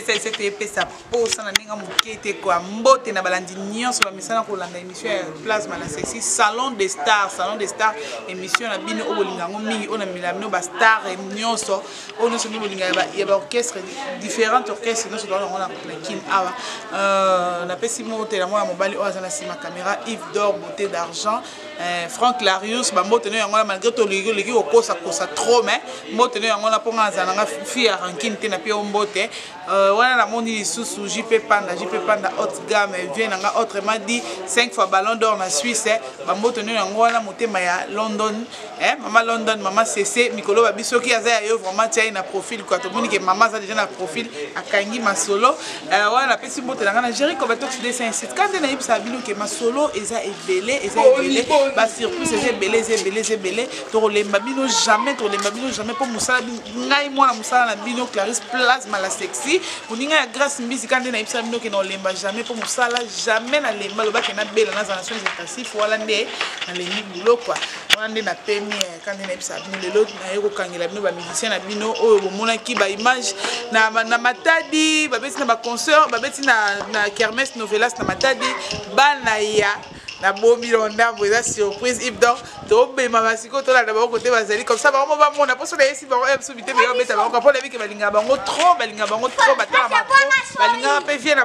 DSS TP ça pose na ninga mukete quoi mbote na balandi nyonso ba misana ko landa émission ya plasma na sexy salon des stars émission na bino obolinga ngo mingi ona milano ba star nyonso ono so bolinga ya ba orchestre différentes orchestres nyonso dans on a kin awa na pesi mote la moi mobali oza na sima caméra Yves d'or beauté d'argent Franck Larius ba mote no yango malgré to legi okosa trop mais mote no yango na ponga za nga fi ya ranking te na pe ombote wana na moni lisusu JP Panda haute gamme vient nga autrement dit 5 fois ballon d'or na Suisse ba mote no yango wana motema ya London maman London maman CC mikolo ba bisoki aza yo vraiment tia na profil quoi to moni que maman za déjà na profil akangi masolo wana pesi mote na Jerry Kobatox de Saint-Site quand na yibsa bino que masolo eza ebele ba surprise eza ebele to lemba bino jamais pour musala ngai mwana musala na bino Clarisse Plasma la sexy uninga ya grâce mbisi quand na yibsa bino que no lemba jamais pour musala jamais na lemba lo ba que na bela na za nations étatives wala nde na lembi bulo quoi wana nde na première quand na yibsa bino lelo na yeko kangela bino ba musicien na bino oyo bomona ki ba image na matadi ba beti na ba concert ba beti na kermesse novelas na matadi bana ya na bomi londa boza surprise Yves d'or to bema basiko to la d'abord côté bazali comme ça vraiment ba mona pour so na yesi ba subité ba beta ba ko la vie que balinga bango trop batala ma trop balinga pe vie na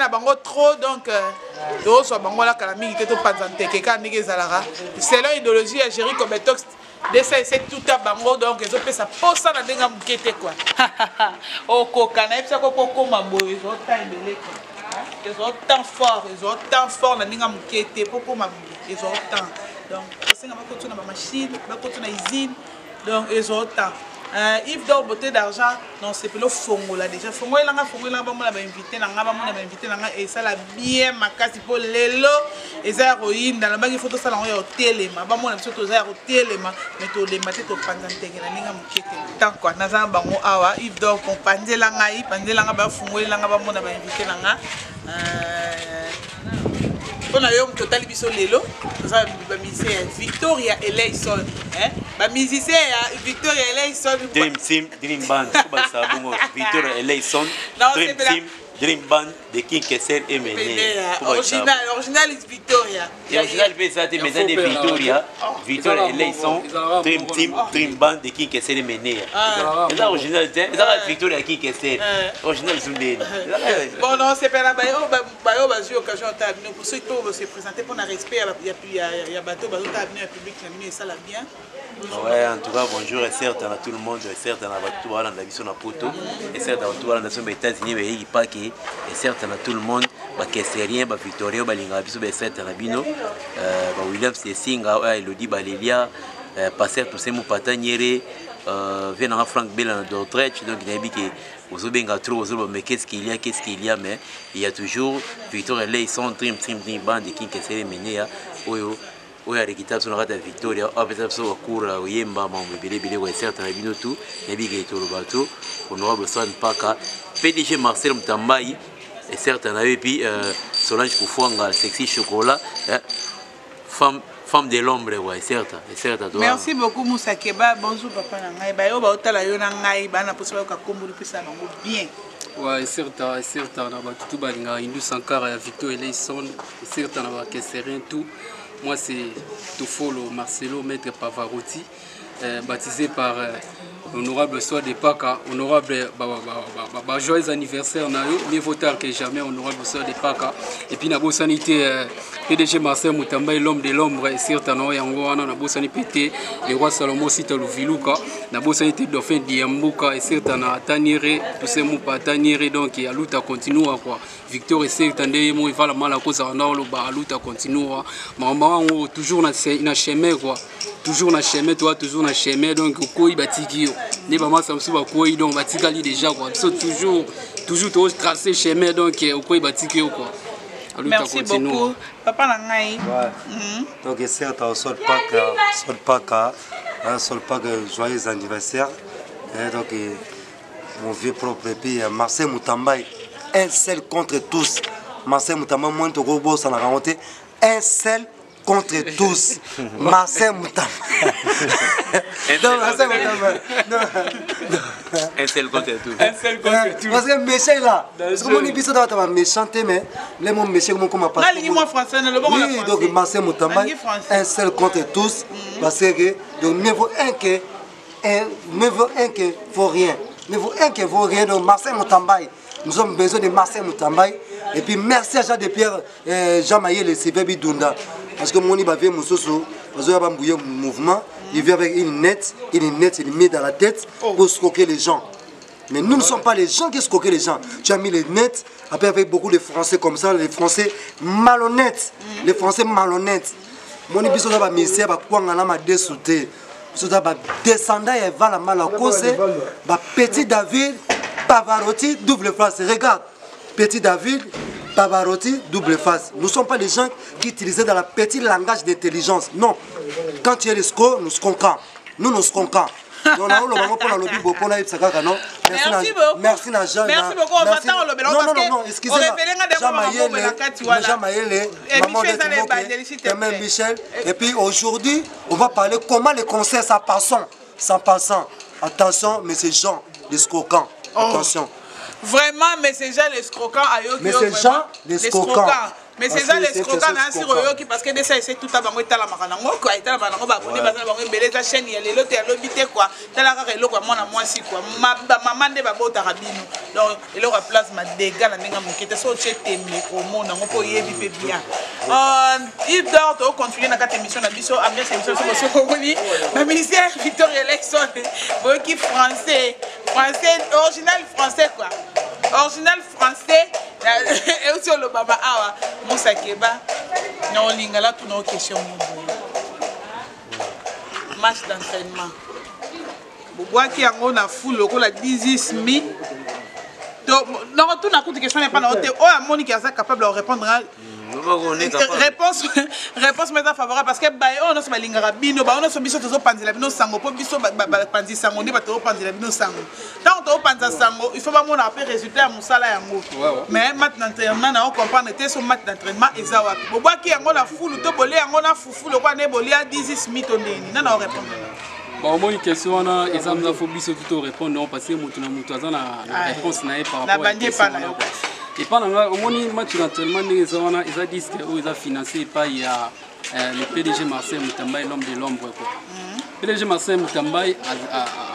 bango trop donc to so bango la kala mingi to panzante ke ka ndike zalara c'est leur idéologie ya Jerry Kobatox c'est tout à bango donc ils ont fait ça pour ça na denga mukete quoi o kokana epsa ko koma boy zo taimele quoi ils ont tant fort na ninga mukete poko ma ils ont tant donc c'est nga ba kotuna ba machine ba kotuna usine donc ils ont tant Yves d'or beauté d'argent non c'est plus fongo là déjà fongo elanga ba mona ba invité na nga et ça la bien makasi pour lelo eza héroïne dans la bangi photo ça la yo hotelema ba mona biso to za hotelema mais to le maté to panzantenge na ninga mukete tant quoi na za bango awa Yves d'or pour panzela nga ba fongo elanga ba mona ba invité na nga on a eu un total biso lelo ça ba musicien Victoria Eleison ba musicien Victoria Eleison Dream Team Dream Band ba sabungo Victoria Eleison Dream Team Dream Band de King Kesser et Mené original is Victoria original pe ça te mettant de Victoria Eleison Dream Team Dream Band de King Kesser et Mené c'est original c'est ça Victoria King Kesser original Zundé bon non c'est pas là ba yo ba eu occasion ta venir pour ceux qui se présenter pour un respect il y a bateau bateau ta venir public et ça la bien. Ouais, en tout cas, bonjour et certes à tout le monde, et certes à tout le monde, à Poto, et certes à tout le monde, aux États-Unis, mais il pas et certes à tout le monde, que c'est rien, Victoria, Balinga, et certes à Bino, William Sessinga, Elodie Balelia, Passer tous ces mots pataniere, venant Frank Bell dans Dordrecht, donc il y a dit que aux Obenga trop, mais qu'est-ce qu'il y a, mais il y a toujours Victoria Leison, Dream Band, qui est mené à Oyo. Oya rekita so na kata Victoria apesa so wakura oyemba mambo bilebile kwa certain na bino tout yabike to lobato honorable Swan Paka PDG Marcel Mtambai et certain na puis Solange Kufwanga sexy chocolat femme de l'ombre ouais certain toi merci beaucoup Moussa Keba bonjour papa na ngai ba yo ba otala yo na ngai bana posa ka kombulu pesa bango bien. Ouais, certain na ba tout balinga Indou Sankara Victor Eleison certain na ba Kesserin tout. Moi c'est Tofolo Marcelo Maître Pavarotti, baptisé par l'honorable Soa de Paka, honorable joyeux anniversaire mieux vaut tard que jamais, honorable Soa de Paka. Et puis Nabo Sanité PDG Marcel Mutamba, l'homme de l'ombre, et certainement Yangoana, Nabo Sanité, le roi Salomon Sita Luviluka, Nabo Sanité Dauphin Diambuka, et certainement Tanire, tout ces mots pas Tanire, donc il y a lutte continue quoi. Victor et certainement il va la mal à cause en or, la lutte continue. Maman toujours na chemin quoi. Toujours na chemin, toi toujours na chemin, donc koi batiki yo. Ne ba ma samsu ba koi donc batikali déjà quoi. So toujours tracer chemin donc koi batiki yo quoi. Merci beaucoup. Papa na ngai. Donc c'est au sol Paka, joyeux anniversaire. Donc mon vieux propre pays Marcel Mutambai, un seul contre tous. Marcel Mutambai moins de robots ça n'a remonté. Un seul contre tous. Marcel Moutamba. Un seul contre tous. Un seul contre tous. Parce que méchant là, parce que mon épisode va méchant, mais les mots méchants comme on parle. moi français, le bon oui, donc Marcel Moutamba, un seul contre tous. Parce que donc mieux vaut un que vaut rien. Mieux vaut un que vaut rien. Donc Marcel Moutamba, nous avons besoin de Marcel Moutamba. Et puis merci à Jean de Pierre, Jean Maïel et Sylvain Bidunda. Parce que mon iba vient Moussoso, parce qu'il y a un mouvement, il vient avec une nette, il met dans la tête pour escroquer les gens. Mais nous ne sommes pas les gens qui escroquent les gens. Tu as mis les nets, après avec beaucoup de Français comme ça, les Français malhonnêtes. Les Français malhonnêtes. Mon épisode va misser, va quoi on a ma dessouté. Va descendre et va la mal à cause. Petit David, Pavarotti, double face. Regarde. Petit David, Pavarotti, double face. Nous ne sommes pas les gens qui utilisent dans le petit langage d'intelligence. Non. Quand tu es le score, nous serons quand. Nous serons quand. Merci beaucoup. Merci beaucoup. On attend le blanc parce que non, excusez-moi. Jean Maëlle, maman de Timoke, Michel. Et puis aujourd'hui, on va parler comment les concerts sans passant. Attention, mais c'est Jean, les scroquants. Attention. Vraiment, mais c'est déjà les scroquants à Yoki. Mais c'est Jean, les scroquants. Mais c'est ça les scroquants sur Yoki parce que déjà c'est tout à bango tala makanango quoi et tala bango ba boni ba bango beleza chaîne ya lelo te lobité quoi tala ka lelo quoi mona mwasi quoi maman de ba bota rabino donc et leur place ma dégâts la ninga mokete so chetemle au monde ngo po yebi pe bien il doit to continuer na cette émission na biso ambiance émission so ko boni ma ministère Victoria Lexon boki français original français quoi original français et aussi le baba awa Moussa Keba non lingala tout nos questions match d'entraînement bois qui en a fou le la 10 mi donc non tout na question n'est pas noté oh Monique est capable de répondre réponse maintenant favorable parce que on a ce lingara bino on a ce biso to panzila bino sango po biso panzi sango ni ba to panzila bino sango tant to panza sango il faut pas mon après résultat musala yango mais maintenant d'entraînement na on comprendre te so match d'entraînement ezawa boba ki yango na fulu to bolé yango na fufu le kwa ne bolé a 10 mito ndeni na répondre bon moi une question on a examen faut biso tout répondre non parce que mutu na réponse na par rapport à et pendant au moins match d'entraînement ils ont dit que ils ont financé par il y a le PDG Marcel Moutamba l'homme de l'ombre quoi. PDG Marcel Moutamba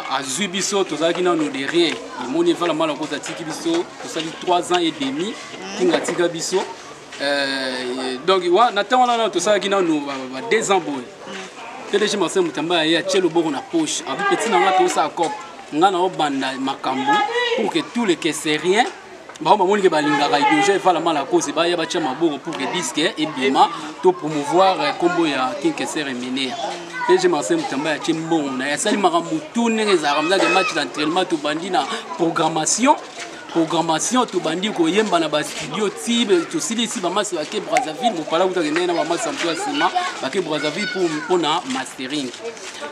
a Zubiso to za kina no derrière et mon niveau la mal en cause tiki biso to sali 3 ans et demi kinga tika biso donc wa natanga na to sa kina no 2 ans boy PDG Marcel Moutamba ya chelo boko na poche avec petit na to sa cop ngana obanda makambu pour que tous les caisseriens bah on que balingaka idéologie va la mal à cause ba ya ba chama boko pour que disque et bien to promouvoir combo ya Kinkeser Miner et je Marcel Moutamba ya chimbo na ya sali makambu tout ne ezarama des matchs d'entraînement to bandi na programmation to bandi ko yemba na ba studio tibe to sili si ba masse ba ke Brazzaville mo pala uta ngena ba masse amto asima ba ke Brazzaville pour na mastering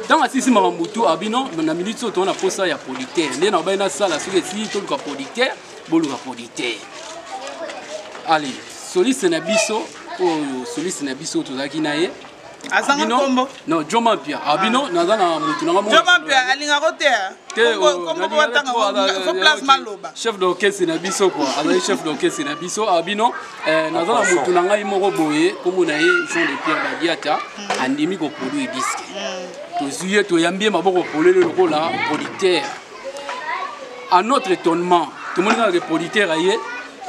dans asisi makambu to abino na minute so to na posa ya producteur ne na ba na sala so que si to ko producteur boluka producteur allez soliste na biso to zaki na ye azanga kombo non Joma Pia abino nazana mutu na Joma Pia alinga kotea kombo watanga ko place maloba chef d'orchestre na biso quoi azali chef d'orchestre na biso abino nazana mutu na ngai moko boye komo na ye Jean de Pierre Badiata andimi ko produire disque to zuye to yambie maboko polele lokola producteur à notre étonnement tout le monde a des producteurs ailleurs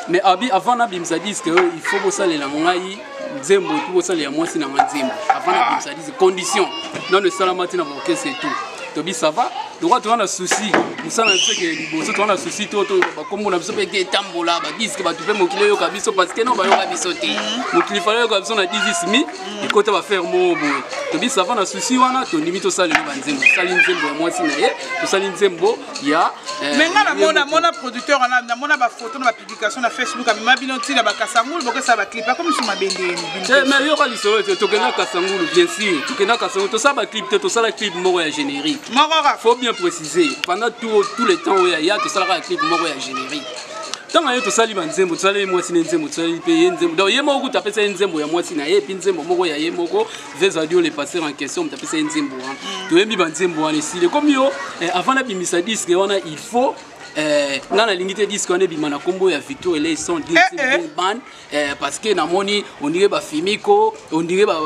mais avant na bimsa dit que il faut que ça les langai nzembo tout ça les moi si na nzembo avant na bimsa dit conditions dans le salamati na boke c'est tout tobi ça va droit on a souci nous ça na que liboso on a souci to comme on a besoin de tambola ba disque ba tout fait mokile yo kabiso parce que non ba yo kabiso te mokile fallait yo kabiso na 10 mi et côté va faire mo boy tobi ça va na souci wana to limite ça le banzembo ça nzembo moi si na ye to ça nzembo ya mais na mona producteur na mona ba photo na ba publication na Facebook ma binoti na ba kasangulu boko ça ba clip comme sur ma bendeni mais yo ka lisolo to kena kasangulu bien sûr to kena kasangulu to ça ba clip to ça la clip moko ya générique faut bien préciser pendant tout le temps où il y a tout ça la clip moko ya générique tant que tosali banzembo tosali mwasi nzembo tosali pe nzembo donc yemo ko tapesa nzembo ya mwasi na ye puis nzembo moko ya yemo ko vez audio le passer en question tapesa nzembo to yemi banzembo wana sile comme yo avant na bimisa disque wana il faut nga na lingite disque on est bimana combo ya Victor et son band parce que na moni on dirait ba Fimiko on dirait ba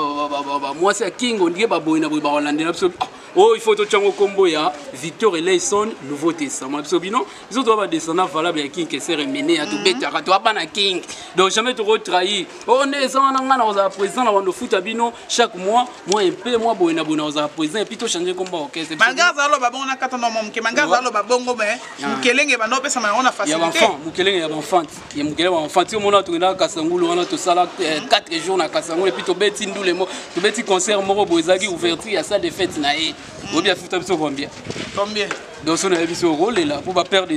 mwasi ya King on dirait ba boina ba Hollande absolument. Oh, il faut que tu aies un combo ya Victor et Layson Nouveau Testament. Parce que non, ils ont droit descendant valable à King qui s'est remené à tout bête à toi pas na King. Donc jamais te retrahir. On est en a président avant de foot à bino chaque mois, moi un peu moi boina boina aux président et puis tu changer combat OK. Mangaza lo babon na katano mom ke mangaza lo babongo mais mukelenge ba no pesa on a facilité. Ya enfant, mukelenge ya enfant. Ya mukelenge ba enfant. Tu mona to na Kasangulu on a to sala 4 jours na Kasangulu et puis to beti ndou les mots. To beti concert moko boezaki ouverture ya salle de fête na e. Ou bien foutre combien? Combien? Donc on a vu ce rôle là pour pas perdre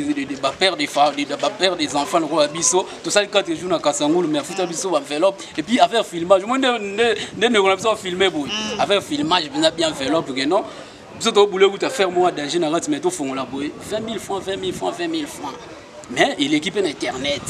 des enfants le roi Abisso tout ça 4 jours na Kasangulu mais foutre Abisso enveloppe et puis affaire filmage moi ne on a besoin filmer boy affaire filmage bien enveloppe que non vous au boulot vous faire moi danger na rat mais tout fond la boy 20 000 francs mais il équipe internet.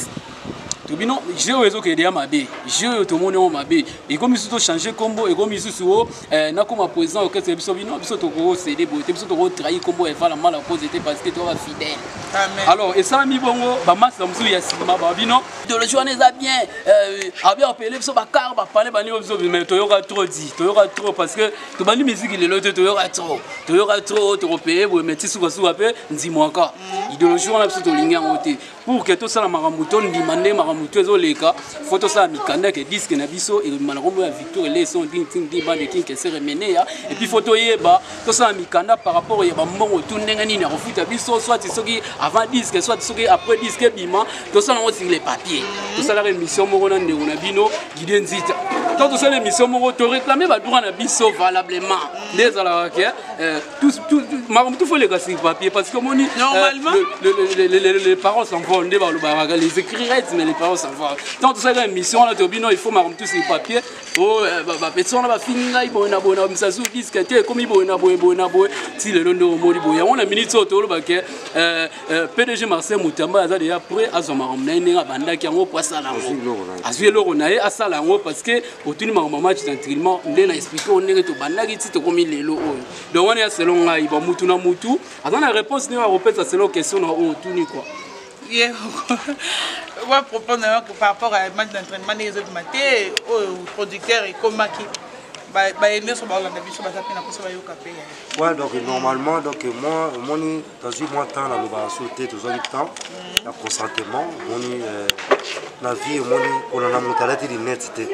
Bino j'ai réseau que derrière ma bé j'ai tout monde ma bé et comme ils ont changé combo et comme ils sont na comme président que c'est biso bino biso to ko céder beauté biso to ko trahir combo et voilà mal à cause était parce que tu es fidèle. Amen. Alors et ça mi bongo ba masse msu ya sima ba bino de le journée ça bien a bien appelé biso ba car ba parler ba ni biso mais to yora trop dit to yora trop parce que to bani musique il est l'autre to yora trop to payer pour mettre sous après ndimo encore idéologie on a biso to linga ngote pour que tout ça la maramuton demander maramuton leka photo ça mikanda que disque na biso et malheureusement Victor les son ding bande king qui s'est remené et puis photo yeba tout ça mikanda par rapport ya ba mbongo tundenga nini na refuta biso soit soki avant disque soit soki après disque bima tout ça on signe les papiers tout ça la émission moko na ndeko na bino guide nzita quand tout ça l'émission moko to réclamer ba droit na biso valablement les alors que tout tout faut les casser papier parce que moni normalement les parents s'en vont les écriraient mais les parents s'en vont tant tout ça la émission là to bino il faut marquer tous ces papiers oh ba personne va finir bona msasu disque comme bona si le londo mori boya on a minute auto ba que PDG Marcel Moutamba a déjà prêt à son maromna banda qui en poisa la azui loro na e asala ngo parce que otuni match d'entraînement ndena expliquer on est to banda ki to comme lelo oyo donc on est selon ngai ba mutu na mutu azana réponse ne va répéter selon question na otuni quoi. On va proposer que par rapport à match d'entraînement des autres matés au producteur et comme qui ouais, donc normalement, donc moi, dans une mois de temps, on va sauter tout le temps, le consentement, la vie, on a une mentalité d'inertité,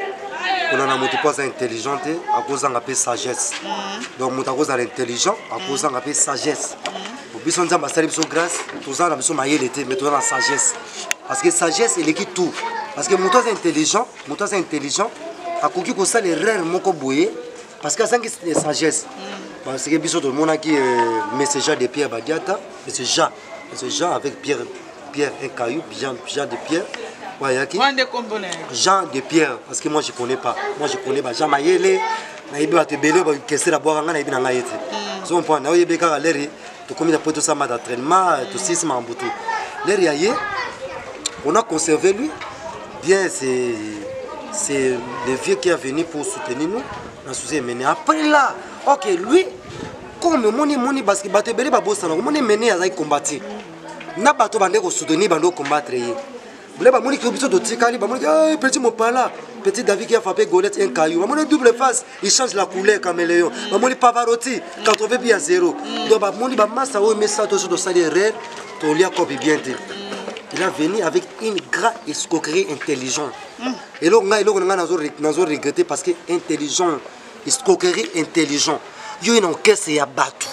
on a une mentalité intelligente à cause de la sagesse. Donc, on a cause de l'intelligence à cause de la sagesse. Pour que nous ayons grâce, tout ça, nous avons l'été, mais tout la sagesse. Parce que sagesse, elle est tout. Parce que mon est intelligent. A koki ko ça les rêves moko boye parce que ça c'est sagesse parce que biso tout le monde qui messager de Pierre Badiata c'est Jean avec Pierre un caillou Jean de Pierre ouais yaki Jean de Pierre parce que moi je connais pas Jean Mayele na ibi te belé ba kesse la boire nga na ibi na ngaite so on prend na yebe ka leri to comme da poto ça ma d'entraînement to six ma mbutu leri yaye on a conservé lui bien c'est le vieux qui est venu pour soutenir nous dans ce mené après là ok lui comme moni parce que bato belé ba bossa moni mené à combattre na bato bande ko soutenir bande combattre blé ba moni ki biso de tikali ba moni petit Mopala petit David qui a frappé Golette un caillou ba moni double face il change la couleur caméléon ba moni Pavarotti 80 bien 0 donc ba moni ba massa o messa to so do saler rêve to lia copie bien. Il a venu avec une grande escroquerie intelligente. Et là, on a regretté parce que intelligent, escroquerie intelligent. Il y a une encaisse et a battu.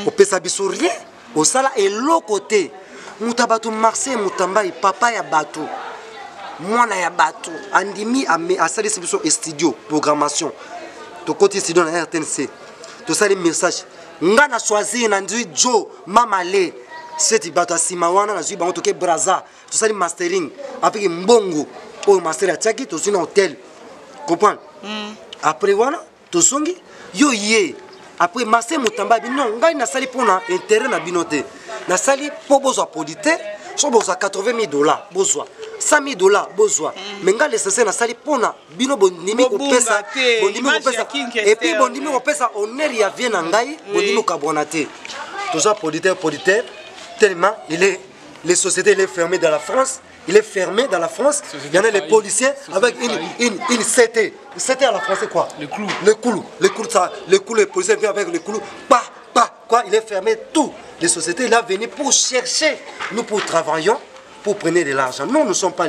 On peut s'habiller rien. Au sala et l'autre côté, Moutabatu Marseille, Moutambaï, papa ya battu. Moi ya battu. Andimi a salé sur studio, programmation. De côté studio na RTNC. Tout ça les messages. Ngana choisi Nandui Joe Mamale. C'est bato simawana na zuba toke braza tout ça mastering avec mbongo au master à tchaki to sina hôtel comprendre après wana to songi yo yé après master Moutamba bi non ngai na sali pona intérêt na binoté na sali po bozo polité so besoin 80 000 $, besoin 100 000 $, besoin mais nga l'essentiel na sali pona bino bondimi ko pesa et puis bondimi ko pesa honneur ya vie na ngai bondimi ko abonaté tout ça auditeur tellement les sociétés il est fermé dans la France. Il est fermé dans la France. Il y en a les policiers avec une CT. CT à la France, c'est quoi? Le clou. Le clou, les policiers viennent avec le clou. Quoi? Il est fermé tout. Les sociétés, il est venu pour chercher. Nous, pour travailler, pour prendre de l'argent. Non, nous ne sommes pas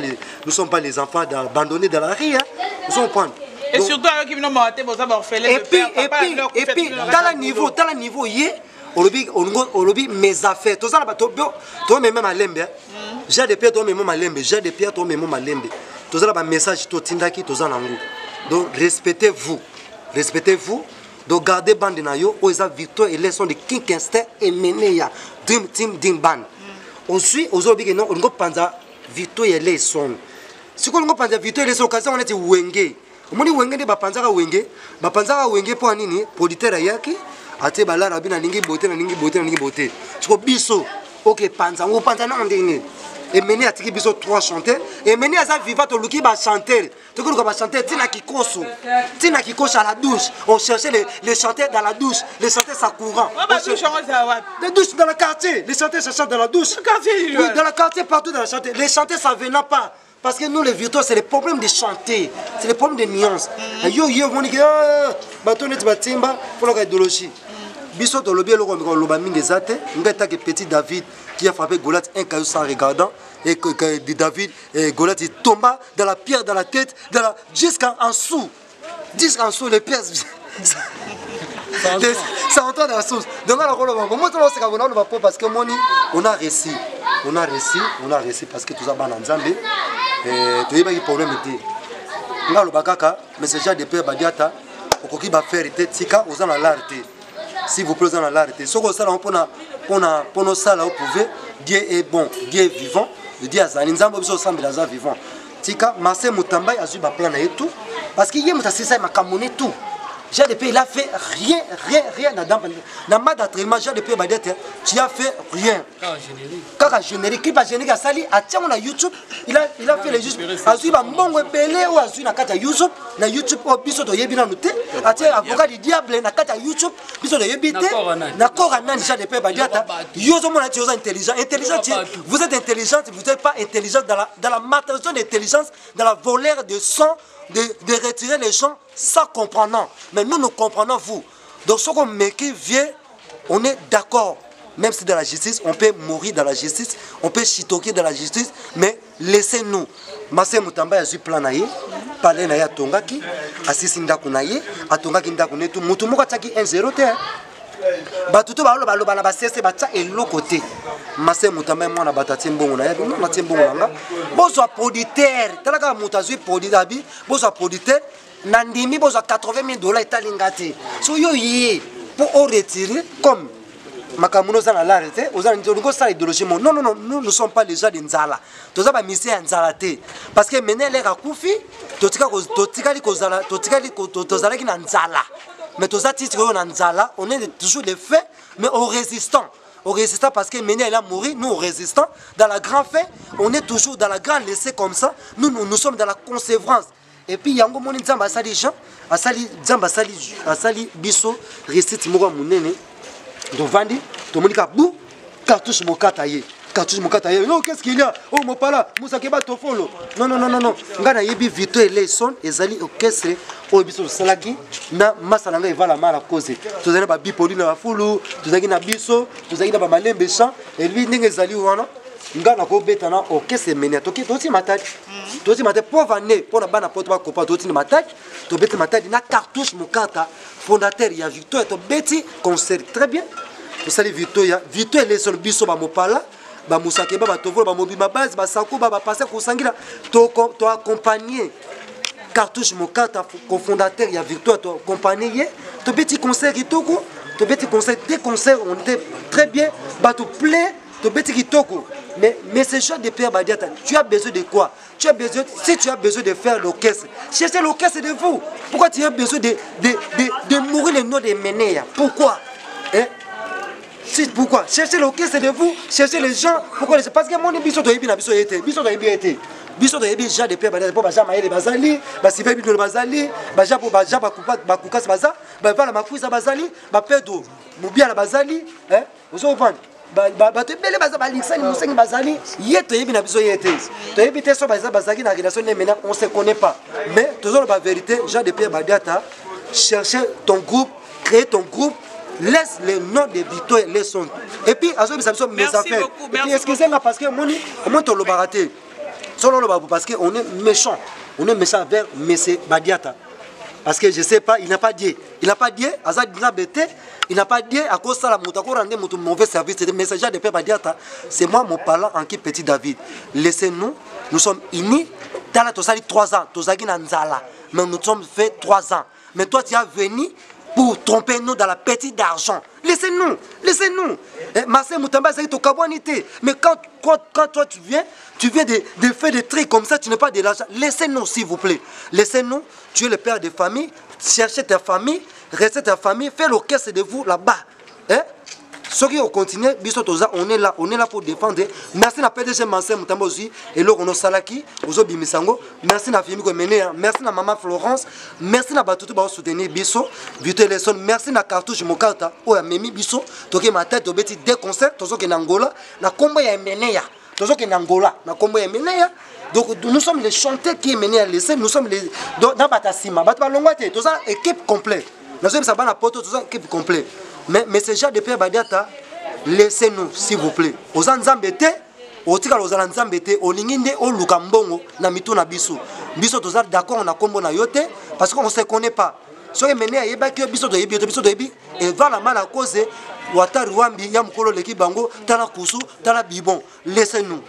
les enfants abandonnés dans la rue. Hein. Nous sommes pas. Et surtout, avec qui nous ont été orphelins. Et puis, dans le niveau, olobi mes affaires tout ça là to même malembe j'ai des pierres to même malembe j'ai des pierres to même malembe tout ça là message to tindaki to za nangu donc respectez-vous donc gardez bande na yo oza victoire et leçon de King Instinct et Meneya Dream Team Band aussi ozobi que non on go panza victoire et leçon si on go panza victoire et leçon occasion on est wenge omoni wenge de ba panza wenge pour nini auditeur yaki ate balara bina ningi bote tiko biso OK panza na ndenge et mené atiki biso 3 chanteurs et mené aza vivant to luki ba chanteur to ko ba chanteur tina kikoso à la douche on cherchait les chanteurs dans la douche les chanteurs ça courant les douches dans le quartier les chanteurs ça chante dans la douche oui dans le quartier partout dans le chanteur les chanteurs ça venait pas parce que nous les virtuoses c'est le problème de chanter c'est le problème de nuances yo on dit que bateau net batimba pour la idéologie biso to lobby eloko loba mingi zate ngata que petit David qui a frappé Goliath un caillou sans regardant et que David Goliath il tomba dans la pierre dans la tête jusqu'en dessous les pierres ça entend dans la sauce donc là comment on se cabona on parce que moni on a réussi parce que tout ça ban nzambe to yeba ki problème était ngalo bakaka mais c'est déjà des pères badiata okoki ba faire était tika ozana l'arté s'il vous plaît ozana l'arté soko sala on pona sala vous pouvez Dieu est bon Dieu est vivant le Dieu azali nzambe biso semble aza vivant tika Marcel Mutambai a eu ba plan na tout parce qu'il y a mutasisa makamone tout j'ai depuis il a fait rien dans ma d'entraînement j'ai depuis badete tu as fait rien kaka générique clip générique sali a tiens on a YouTube il a fait les juste azui ba mbongo belé ou azui na kata YouTube o biso to yebi na noté a tiens avocat du diable na kata YouTube biso to yebité na corana j'ai depuis badete yo zo mona tu es intelligent vous êtes intelligente vous n'êtes pas intelligente dans la matérialisation d'intelligence dans la voleur de sang de retirer les gens sans comprendre. Mais nous comprenons vous. Donc ce qu'on met qui vient, on est d'accord. Même si dans la justice, on peut mourir dans la justice, on peut chitoquer dans la justice, mais laissez-nous. Marcel Mutambai a eu plan naïe, parler naïe à Tongaki, assisi ndaku naïe, à Tongaki ndaku netu, mutumoka taki 1-0 te. Batuto baloba ba cesse ba tsa elo côté. Marcel Mutambai mwana batati mbongo na yebi, na timbongo nanga. Bozo producteur, talaka mutazui producteur abi, bozo producteur nandimi bozo 80 000 $ etalingati. So yo yé pour retirer comme makamuno za na l'arrêté, aux antongo ça idéologie. Non, nous ne sommes pas les gens de Nzala. Toza ba misé Nzala te parce que mener les rakufi, totikali tozala ki na Nzala. Mais tous les titres on est toujours des faits, mais aux résistants. Aux résistants parce que Méné elle a mouru, nous aux résistants. Dans la grande fait, on est toujours dans la grande laissée comme ça. Nous sommes dans la consévrance. Et puis, il y a un moment où Nzamba Sali Jean, Asali Bisso, récite Moura Mounene, Dovandi, Tomonika Bou, cartouche Mokataye. Non, qu'est-ce qu'il y a? Oh, mon pala, Moussa Keba Tofolo. Non. Ngana yebi Vito et Leson, ezali orchestre, au biso salaki, na masalanga eva la mala cause. Tu as bi poli na fulu, tu as na biso, tu as na malembe chant, et lui n'enge zali wana. Ngana ko betana orchestre menia toki toti matadi. Toti matadi pour vaner, pour na bana poto ba kopa toti matadi, to beti matadi na cartouche Mokata, fondateur ya Victor, to beti concert très bien. Tu sali Victor et Leson biso ba mopala. Ba Moussa Keba ba tovolo ba mobima base ba sako ba passer ko sangila to accompagner cartouche Mokata cofondateur ya Victoire to accompagner to petit concert kitoko to petit concert des concerts on était très bien ba to play to petit kitoko mais ce genre de Pierre Badiata tu as besoin de quoi si tu as besoin de faire l'orchestre cherchez l'orchestre de vous pourquoi tu as besoin de mourir le nom de Meneya pourquoi hein? Pourquoi? Cherchez le c'est de vous, cherchez les gens. Pourquoi? Parce que mon biso de na biso été. Biso de été. Biso de déjà de paix pour baja maïle bazali, ba sibe bido bazali, baja pour baja ba kukas baza, ba la makuisa bazali, ba pedo. Mubia la bazali, hein? Vous comprenez? Ba te bele baza ba lixani musengi bazali, yeto yebi na biso yete. To yebi te so baza bazali na relation maintenant on se connaît pas. Mais toujours la vérité, Jean de Pierre Badiata, chercher ton groupe, créer ton groupe. Laisse les noms des victoires, les sons. Et puis, à ce moment mes affaires. Et puis, excusez-moi parce que moi, tu l'as raté. Parce qu'on est méchant. On est méchant vers M. Badiata. Parce que je ne sais pas, il n'a pas dit. Il n'a pas dit, il n'a pas dit à cause de ça, mon mauvais service. C'est le messager de Père Badiata. C'est moi, mon parlant, en qui petit David. Laissez-nous, nous sommes unis. Dans la 3 ans, mais nous sommes fait 3 ans. Mais toi, tu as venu pour tromper nous dans la petite d'argent. Laissez-nous, laissez-nous. Marcel Moutamba, c'est ton cabouanité. Mais quand toi tu viens de faire des trucs comme ça, tu n'es pas de l'argent. Laissez-nous, s'il vous plaît. Laissez-nous, tu es le père de famille, cherchez ta famille, restez ta famille, fais l'orchestre de vous là-bas. Hein? Ceux qui ont continué, on est là pour défendre. Merci à PDG Marcel Moutamba aussi, et là on a Salaki, Ozo Bimisango. Merci à Fimi Mené, merci à Maman Florence, merci à Batutu pour soutenir Bisso, Vito Lesson, merci à Cartouche Mokata, ou à Mimi Bisso, toqué ma tête au bêtis des concerts, tous ceux qui sont en Angola, na combo ya Menéa, tous ceux qui sont en Angola, na combo ya Menéa. Donc nous sommes les chanteurs qui est mené à l'essai, nous sommes les dans Batasima, Batalongate, tout ça équipe complète. Nous sommes ça na poto, tout ça équipe complète. Mais ces gens de Pierre Badiata, laissez-nous, s'il vous plaît. Aux Anzambete, aux Tika aux Anzambete, aux Linginde, aux Lukambongo, na Mitou na Bissou. Bissou, tous d'accord, on a combo na yote, parce qu'on ne se connaît pas. Si on est mené à Yébaki, Bissou de Yebi, et va la mal à cause, Ouattara Wambi, Yamkolo, l'équipe Bango, Tala Koussou, Tala Bibon. Laissez-nous.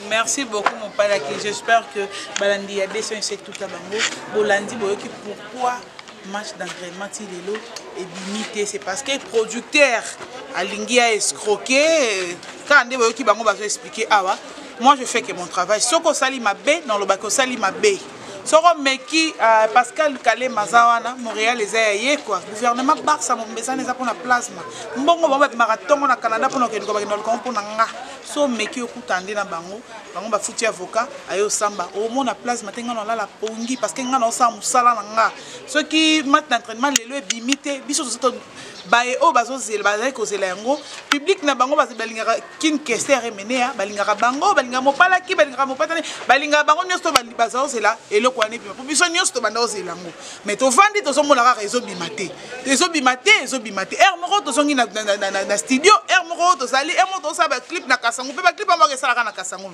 Merci beaucoup, mon père. J'espère que Balandi a des c'est tout à Bango. Bolandi, pourquoi match d'entraînement Tilelo est limité? C'est parce que le producteur a lingué à escroquer. Quand on dit que va expliquer, moi je fais que mon travail. Ce qu'on sali ma baie, dans le bac, sali ma baie. Soro meki Pascal Kalé Mazawana Montréal les aïe quoi gouvernement Barça mon besoin les pour la plasma mbongo ba marathon na Canada pour que nous ba pour nga so meki okutande na bango ba futi avocat ayo samba au moins la plasma tenga na la pongi parce que nga na sa musala na nga ceux qui mat d'entraînement les bimité biso bae o bazo zel bazai ko zelango public na bango balinga kin kester menea balinga bango balinga mopala ki balinga mopatane balinga bango nyosto bazo zela eloko ane bi pour biso nyosto banda zelango mais to vandi to zo mona réseau bimate moko to zongi na studio moko to sali moko to sa ba clip na kasango pe ba clip moko esala na kasango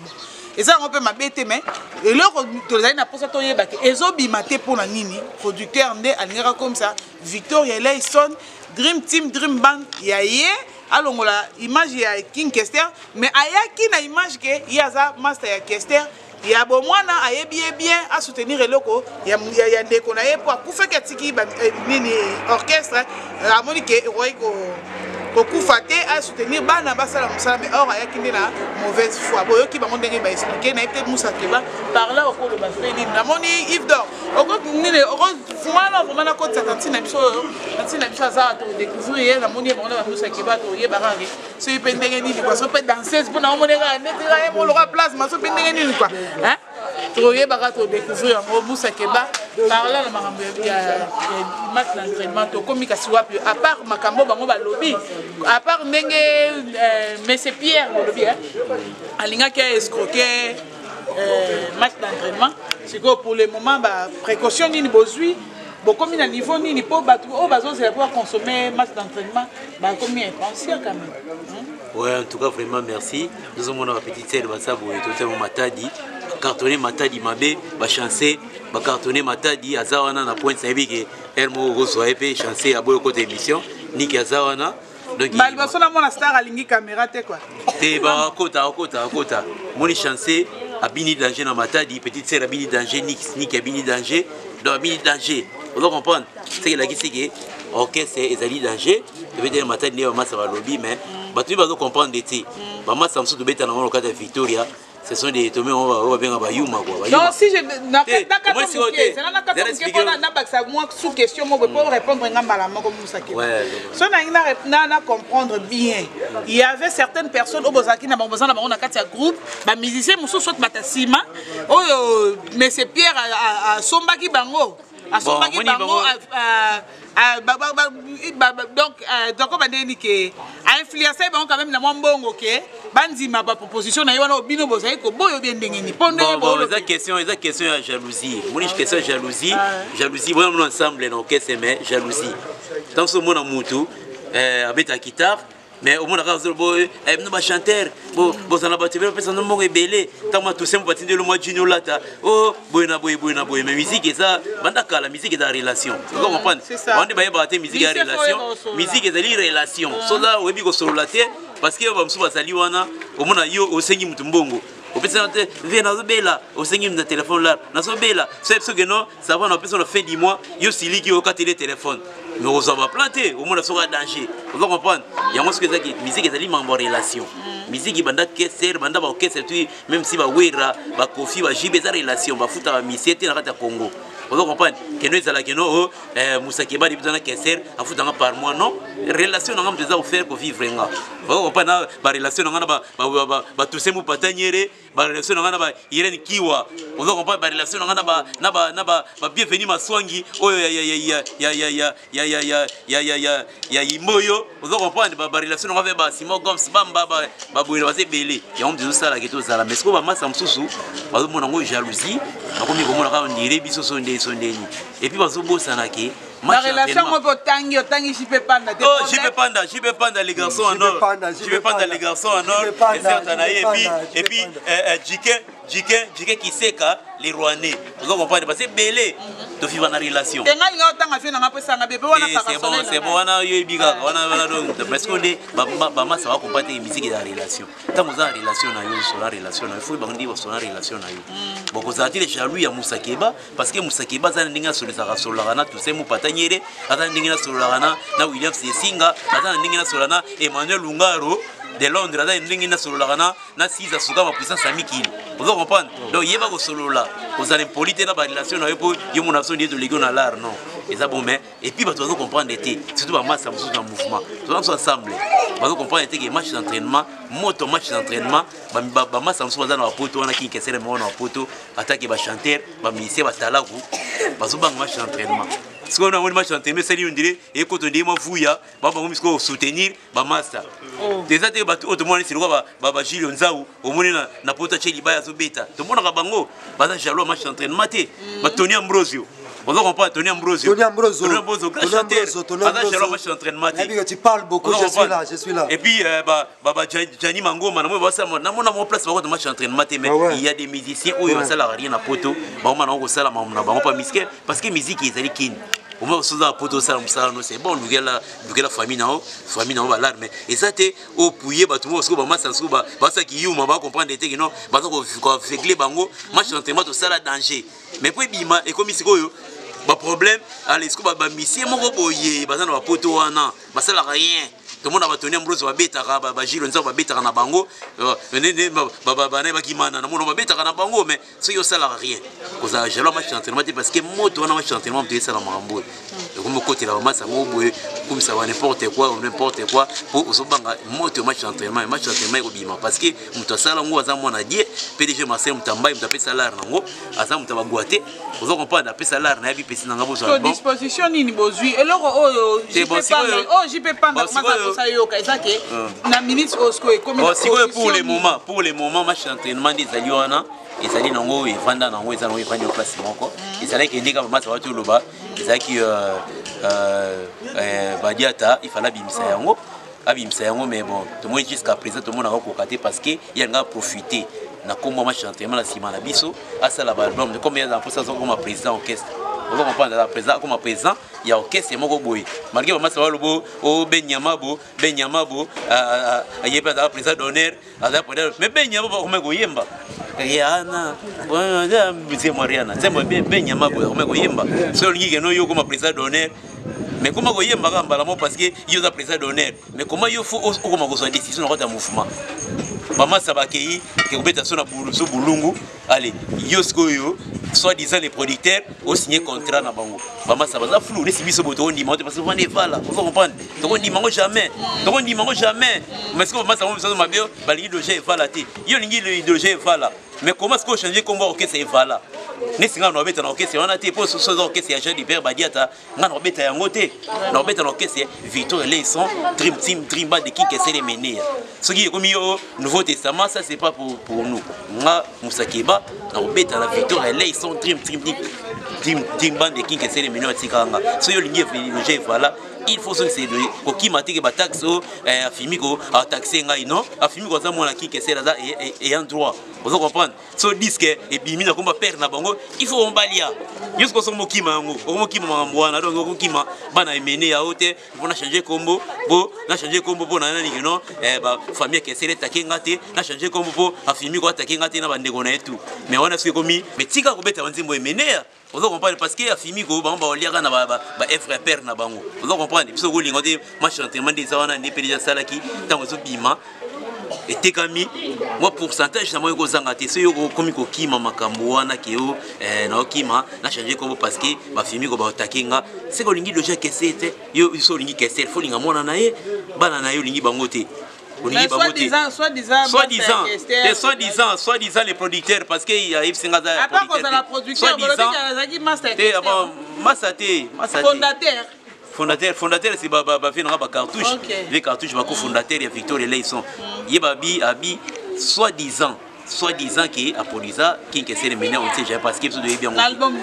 eza ngo pe mabete mais eloko to zali na posa to yeba ke ezo bimate pona nini producteur nde alingaka comme ça Victoria Leison Dream Team, Dream Band, yaye, alors la image ya King Kester, mais ayaki na image que yaza master ya Kester, ya bo mwana aye bien à soutenir eloko, ya ndeko na ye pour kufa katiki nini orchestre, amoni ke roiko kokufate à soutenir bana basala musala mais or ayaki na mauvaise foi. Boyo ki bango ndenge ba expliquer na peut-être Moussa Keba par là au cours de baseli na moni Yves d'or. Oko nini oko fumana vraiment ko tsatanti na biso za to découvrir na moni bango na Moussa Keba to ye barage. So y pendenge nini quoi, so peut danseuse pour na moni ga netira e mo lo place ma so pendenge nini quoi. Hein? To ye barage to découvrir en Moussa Keba par là na makambo ya match d'entraînement to communication wapi à part makambo bango ba lobby. À part mais c'est Pierre Alinga qui a escroqué match d'entraînement. C'est que pour le moment, précaution ni besoin. Comme il a niveau ni pour pouvoir consommer match d'entraînement, comme il est pensé quand même. Ouais, en tout cas, vraiment merci. Nous avons une petite sœur, tout le matadi, cartonné matadi mabé, chancé, cartonné matadi, azawana na point sabi que Elmo Rosso a été chancé à beaucoup d'émissions, ni qu'azawana. Malbasona mon star alingi caméra te quoi. Te ba kota. Moni chancé abini danger na matadi, petite sœur abini danger ni abini danger, do abini danger. Vous comprenez? C'est la qui c'est que OK c'est ezali danger, et peut-être matadi ne va massa lobby mais batu ba comprendre de ti. Ba massa samsu de beta na le cas de Victoria, ce sont des tombés on va bien à Bayuma quoi. Non, si je n'a pas moi sous question moi pour répondre à malamment comme ça qui. So na comprendre bien. Il y avait certaines personnes au Bozaki na besoin na on a quatre groupe, ba musicien muso soit batasima. Oh mais c'est Pierre à Sombaki Bango. À Sombaki Bango donc on va dire que a influencé quand même la mbongo OK. Bandima ba proposition na yona obino bozai ko boyo bien ndengeni pondé bon la question à jalousie moi je question jalousie vraiment ensemble non qu'est-ce mais jalousie tant ce monde en mutu avec ta guitare mais au monde akazo boy no ba chanteur bo bozana ba tebelo pesa no mbongo ebele tant moi tout simple batinde le mois junior lata oh boy mais musique et ça bandaka la musique est dans relation vous comprenez on dit ba te musique en relation musique est dans relation so là webi ko solo laté parce que ba msuba sali wana omona yo osengi mutu mbongo opesa te vient na zobela osengi na téléphone là na zobela c'est ce que non ça va na pesa na fin du mois yo siliki au katele téléphone mais on va planter au moins ça danger vous comprenez il y a moi ce que ça qui musique est en relation musique banda kesser banda ba orchestre tout même si ba wera ba kofi ba jibe za relation ba futa ba misiete na kata Congo vous comprenez que nous ezala que no musakeba di bizana kesser a futa par mois non relation na ngam za faire ko vivre nga vous comprenez ba relation na ngana ba tout semu patanyere ba relation na ngana ba irene kiwa vous comprenez ba relation na ngana ba bienvenue maswangi oyo ya imoyo vous comprenez ba relation na ngava ba simo goms bamba ba boyela ba sebele ya on dit ça la keto ça la mais ce ko ba masa msusu ba mona ngo jalousie bakomi ko mona ka ndire biso sondeni et puis bazo bosana ke la relation moi tangi j'y peux pas oh j'y peux pas les garçons en or j'y peux pas les garçons en or et certains et puis Jike qui sait que les Rwandais vous comprenez parce que belé de vivre en relation c'est bon on a eu biga on a donc parce qu'on dit bah ça va comprendre les musiques de la relation tant vous en relation na yo sur la relation na il faut bandi sur la relation na yo bon vous avez les jaloux ya Musakeba parce que Musakeba ça ndinga sur les arasolana tout c'est mu patanyere ata ndinga sur la na William Sesinga ata ndinga sur la Emmanuel Lungaro de Londres ata ndinga sur la na Siza Suka ma puissance amikili vous comprenez donc il y a pas solo là vous allez politer la relation na yo pour yo mon action de légion à l'art non et ça bon mais et puis bah tu dois comprendre été surtout ba masse dans mouvement tu dois ensemble bah tu comprendre été que match d'entraînement moto match d'entraînement ba masse dans na poto wana ki kesere mo na poto attaque ba chanteur ba musicien ba talaku ba zo bang match d'entraînement parce qu'on a un match d'entraînement c'est on dirait et quand on dit moi fouilla ba ba musiko soutenir ba master déjà te ba tout le monde c'est quoi ba Gilles Nzau au monde na poto cheli ba zo beta tout le monde ka bango ba za jalo match d'entraînement te ba Tony Ambrosio on va comprendre Tony Ambrosio grand chanteur ba jalo match d'entraînement te tu parles beaucoup je suis là et puis ba Jani Mangoma na moi ba ça na mon place ba match d'entraînement te mais il y a des musiciens où ça la rien na poto ba ma na ko sala ma na ba pas musique parce que musique ezali kin au moins sous la poto ça c'est bon la famille na ba mais et ça te au pouiller ba tout monde ba massa ba ça qui yuma ba comprendre te que non ba ko fekle bango match d'entraînement to ça la danger mais puis bima et comme sikoyo ba problème allez siko ba missie moko boye ba na ba poto wana ba ça la rien tout le monde a Tony Ambrose va bêta ba Gilles Nzau va bêta na bango ba ne ba kimana na mono ba bêta na bango mais ça yo ça la rien cause à jalo match d'entraînement parce que moto na match d'entraînement tu ça la mambo comme côté la massa mo boye comme ça va n'importe quoi pour osobanga moto match d'entraînement ko bima parce que muto sala ngo za mona die PDG Marcel Mutambai mutape salaire nango aza mutaba boité vous comprendre ape salaire na bi pesi nanga bo so bon disposition ni bozui eloko j'y peux pas ça yoka ezake na minutes osko et comme pour le moment match d'entraînement des aliona ezali nango evanda nango ezali nango evanda place moko ezali kendika ba match watu loba ezaki badiata ifala bimisa yango mais bon tout le monde jusqu'à présent tout le monde a recocaté parce que il y a profiter na kombo match d'entraînement la sima na biso asa la album de combien d'années pour ça comme président orchestre vous comprenez la président comme président il y a orchestre moko boy malgré ba masa lobo o benyamabo ayeba da président d'honneur ada mais benyamabo comme ko yemba Rihanna voilà monsieur Mariana c'est moi benyamabo comme ko yemba so lingi no yo comme président d'honneur mais comment ko yemba kamba la parce que yo da président d'honneur mais comment yo faut comment ko soit décision dans le mouvement maman sabakei que obeta sona buluso bulungu allez yosko yo soit disant les producteurs ont signé contrat na bango maman sabaza flou les biso boto ndima parce que on est vala vous comprendre donc on dit mango jamais mais ce que maman sabon biso mabio balingi doje vala te yo lingi le doje vala mais comment est-ce qu'on changer comme OK c'est vala nesinga no beta na OK c'est on a te pour ce OK c'est agent d'hiver badiata ngana obeta yango te na obeta na OK c'est Victor les sont dream team dream band de qui c'est les mener ce qui est comme au Nouveau Testament ça c'est pas pour nous nga musakeba na obeta na Victor les sont dream band de qui c'est les mener tikanga so yo lingi le voilà il faut se c'est ko ki matike ba taxe afimiko a taxer ngai non afimiko za mona ki c'est là et en droit vous comprendre so disque et bimi na komba père na bango il faut on balia jusqu'au son mokima yango mokima mwana donc okima bana emene ya hote on a changer combo bo na nani non ba famille que c'est takenga te na changer combo bo afimiko takenga te na bandeko na etu mais on a ce komi mais tika ko beta banzimbo emene ya vous comprenez parce que afimiko ba oliaka na ba frère père na bango vous comprenez biso ko lingo te match entraînement des wana ne pelija salaki tango zo bima et tekami moi pourcentage na moi ko zanga te so yo komi ko kima makambo wana ke yo na okima na changer comme parce que ba fimiko ba takenga c'est ko lingi doja kesete yo so lingi kesete fo linga mona na ye bana na yo lingi bango te soi-disant les producteurs parce que il y a Yves Singaza fondateur c'est ba finira ba cartouche les cartouches ba co-fondateur et Victor et sont yebabi abi soi-disant qui a produit ça qui que c'est les mener on sait jamais parce que de bien l'album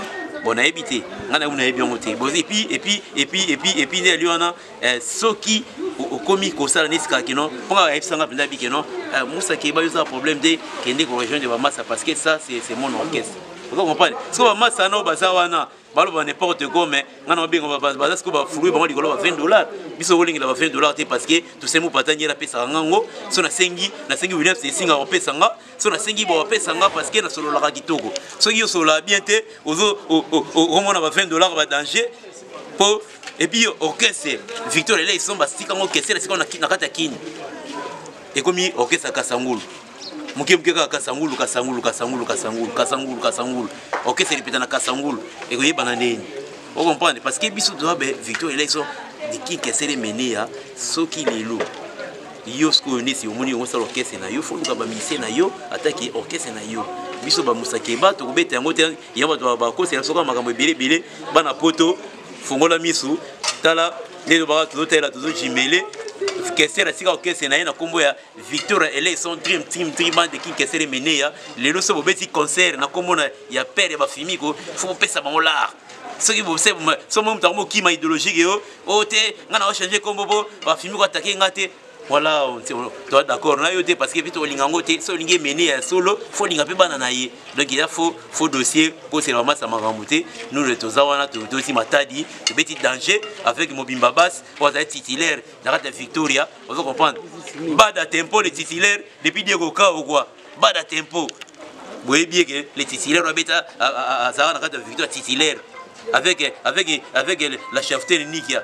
bon a habité ngana on a bien monté bon et puis les liona ceux qui au comique au salon niska qui non pour Yves Sanga penda bi que non Moussa qui ba yo ça problème de kende ko rejoindre ba massa parce que ça c'est mon orchestre vous comprenez ce que ba massa no bazawana baloba n'importe quoi mais ngana bingo baza ce que ba fruit ba likolo ba $20 biso wolingi la ba $20 parce que tout c'est mo patanye la pesa ngango so na sengi Williams c'est singa o pesa nga so na sengi bo pesa nga parce que na solo la kitoko so yo solo la bien te ozo au mona ba $20 ba danger pour et puis orchestre Victor là ils sont bastika ngo orchestre c'est qu'on a kata kini et comme orchestre Kasangulu muke Kasangulu OK c'est répété na Kasangulu et koyeba na neni vous comprenez parce que biso doit Victor là ils sont de qui que c'est les mener ya soki lelo yo sko ni si omoni ngo sa orchestre na yo faut ka ba musicien na yo attaquer orchestre na yo biso ba musakeba to kobeta yango te ya ba ko c'est soka makambo belé bana poto fongola misu tala les ba to tela to jimele kesera sika orchestre na kombo ya Victor et son dream team band de qui kesera mené ya lelo so bobeti concert na kombo na ya père ba fimiko faut pesa bango l'art ce qui vous sait so mo mtamo kima idéologique yo ote ngana o changer kombo bo ba fimiko attaquer ngate voilà on doit d'accord na yo te parce que vite olingango te so lingi mené ya solo faut linga pe bana na ye donc il y a faux dossier pour c'est vraiment ça maramouté nous le tozawana to aussi matadi de petit danger avec Mobimba Bass pour être titulaire dans la Victoria vous comprendre bada tempo le titulaire depuis Diego Ka ou quoi bada tempo vous voyez bien que les titulaires beta à ça dans la Victoria titulaire avec la chefté Nikia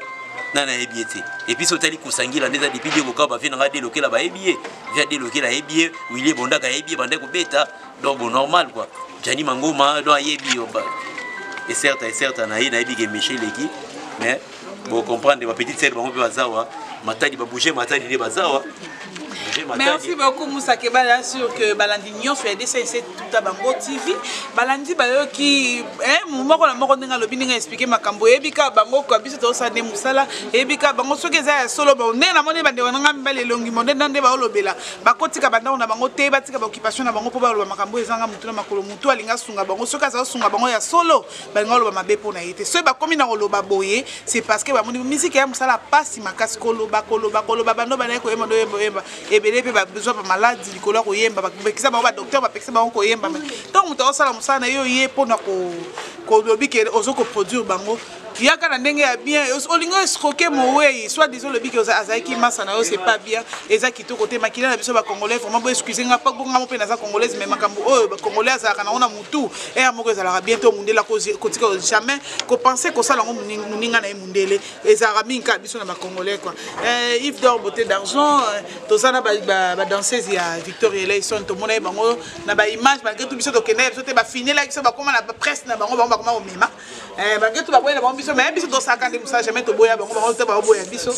nana ebiete et puis sotali kusangila ndeza depuis Diego Ka ba vient nga déloquer là ba ebie vient déloquer là ebie Willy Bondaka ebie bande ko beta donc normal quoi Jani Mangoma do ebi oba et certes na ebi que Michel Leki mais vous comprendre ba petite sœur bango pe bazawa matadi ba bouger matadi de bazawa. Merci beaucoup Moussa Keba, bien sûr que Balandi Nyon fait des c'est tout à Bango TV. Balandi bayo qui moment qu'on a mort on a le bien expliqué ma cambo ebika Bango quoi biso to sa ne musala ebika Bango so que ça solo bon ne na moni bande wana mbele longi monde ndande ba olobela ba kotika banda on a Bango te batika ba occupation na Bango po ba lo makambo ezanga mutu na makolo mutu alinga sunga Bango so ka za sunga Bango ya solo Bango lo mabe po na yete so ba komi na oloba boye c'est parce que ba moni musique ya musala passe makasi koloba bando ba na ko yemba ebele pe ba besoin ba malade likolo ko yemba ba bekisa ba docteur ba pekisa ba ko yemba donc muto osala musana yo ye pona ko lobi ke ozo ko produire bango yaka na ndenge ya bien olingo escroquer mowe soit disons le biki azaki masa na yo c'est pas bien eza kitoko te makila na biso ba congolais vraiment bo excuser nga pas bonga mo pe na za congolaise mais makambo oyo ba congolais azalaka na ona mutu et amoko ezalaka bientôt mundela kotika jamais ko penser ko sala ngo muninga na mundele ezalaka minka biso na ba congolais quoi Yves d'or beauté d'argent tozana ba danseuse ya Victoria Leison to mona bango na ba image malgré tout biso to kende biso te ba finir la biso ba koma na presse na bango ba koma o mema malgré tout ba boya na bango biso mais biso to sakande musa jamais to boya bango te ba boya biso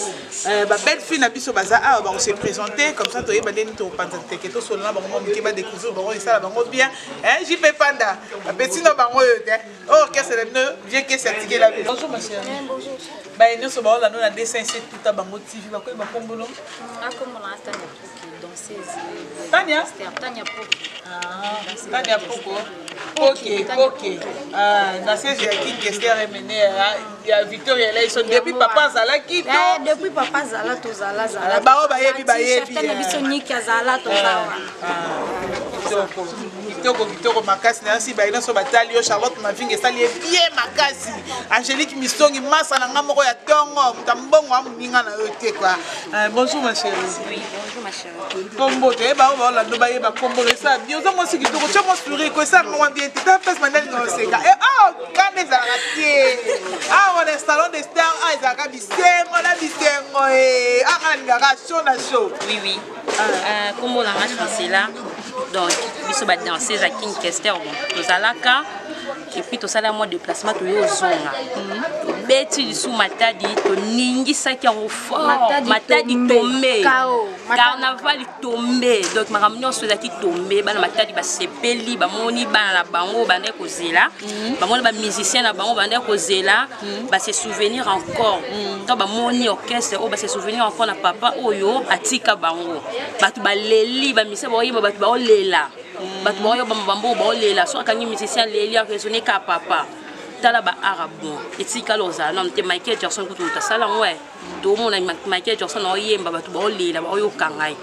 ba belle fille na biso baza a ba se présenter comme ça to yeba ndeni to panza te to solana bango mo ba découvrir bango ça bango bien JP Panda petit no bango yo te oh qu'est-ce que le viens que certifié la bonjour ma chère bonjour ba eno so ba na dessin c'est tout à bango TV ba ko ba kombolo comme on a danseuse Tania Tania Poko ok danseuse ya qui Kester mené ya Victoria Leison depuis papa zala kito depuis papa zala to zala ba ba yebi Tania biso niki zala to zala kitoko makasi na si ba ina so batali yo Charlotte Mavinga sali bien makasi Angélique Mistongi masa na ngamoko ya tongo mutambongo amuninga na yo te quoi bonjour ma chérie oui bonjour ma chérie kombo te ba la no ba yeba kombo ça bien zo mo siki kitoko chomo sourire ko ça mo bien te ta face mandali no seka quand les arrêtés on est salon de stars Isaac bisengo na bisengo ngara show na show oui kombo la match c'est là donc biso ba danser za King Kester bon tozalaka et puis tosala mo déplacement to yo zonga beti sous matadi to ningisa ki en fort matadi tombe carnaval tombe donc makamnyo so za ki tombe bana matadi ba sepeli ba moni bana na bango bande ko zela ba moni ba musicien na bango bande ko zela ba se souvenir encore to ba moni orchestre o ba se souvenir encore na papa oyo atika bango batu ba leli ba mise ba yeba batu ba olela batu ba yo bambo ba olela so akangi musicien leli a raisonner ka papa tala ba arabo etika loza non te Michael Jackson ko tuta sala ouais to mona Michael Jackson o yemba batu ba olela ba oyo kangai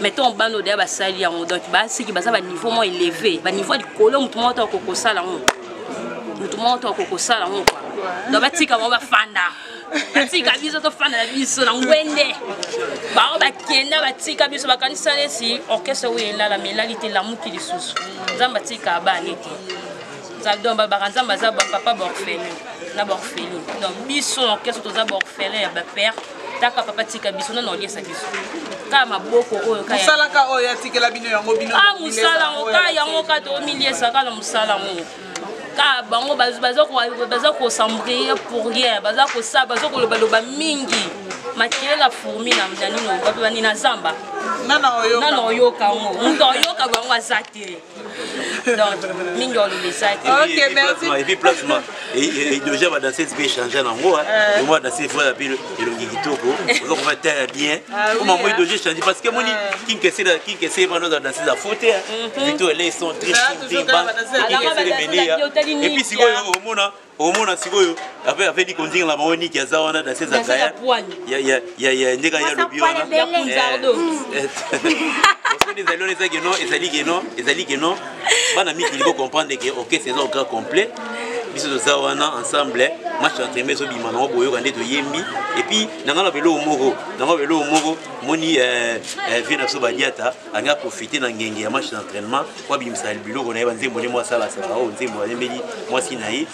mettons bando de ba sali ya donc ba siki ba za ba niveau moins élevé ba niveau di kolo mutu moto ko ko sala on mutu moto ko ko sala on quoi donc ba tika mo ba fanda batika biso to fanda biso na ngwende ba ba kenda batika biso bakanisa lesi orchestre wela la melalité la muki lisusu nzamba tika ba neti zaldo ba bakanzamba za papa borfeli na borfeli donc biso orchestre to za borfeli ya ba père taka papa tika biso na oliesa biso ka maboko oyo ka musala ka oyo atikela bino yango bino musala ngo ka yango ka to miliesa ka na musala ngo ka bango baza ko s'embrouiller pour rien baza ko sa baza ko loba mingi makela fourmi na nino ba ni na zamba nana oyo ka ngo ndo oyo ka bango azate donc mingi on le sait ok merci et puis placement et déjà va danser bien changer en gros et moi danser fois puis le kitoko donc on va faire bien comment moi doje changer parce que moni king kesse maintenant danser la faute plutôt les sont très et puis si au monde sikoyo avec dit qu'on dit la moni qui a ça on a danser ça ya ndeka ya lobiona ezali que non bana miki libo comprendre que OK c'est un grand complet biso to zawana ensemble match entraîné so bima na boyo kande to yembi et puis nanga belo moko moni vient so badiata anga profiter na ngenge ya match d'entraînement kwa bimisa bilo ko na nzembo ne moi sala sala o nzembo ya mbeli moi sinayi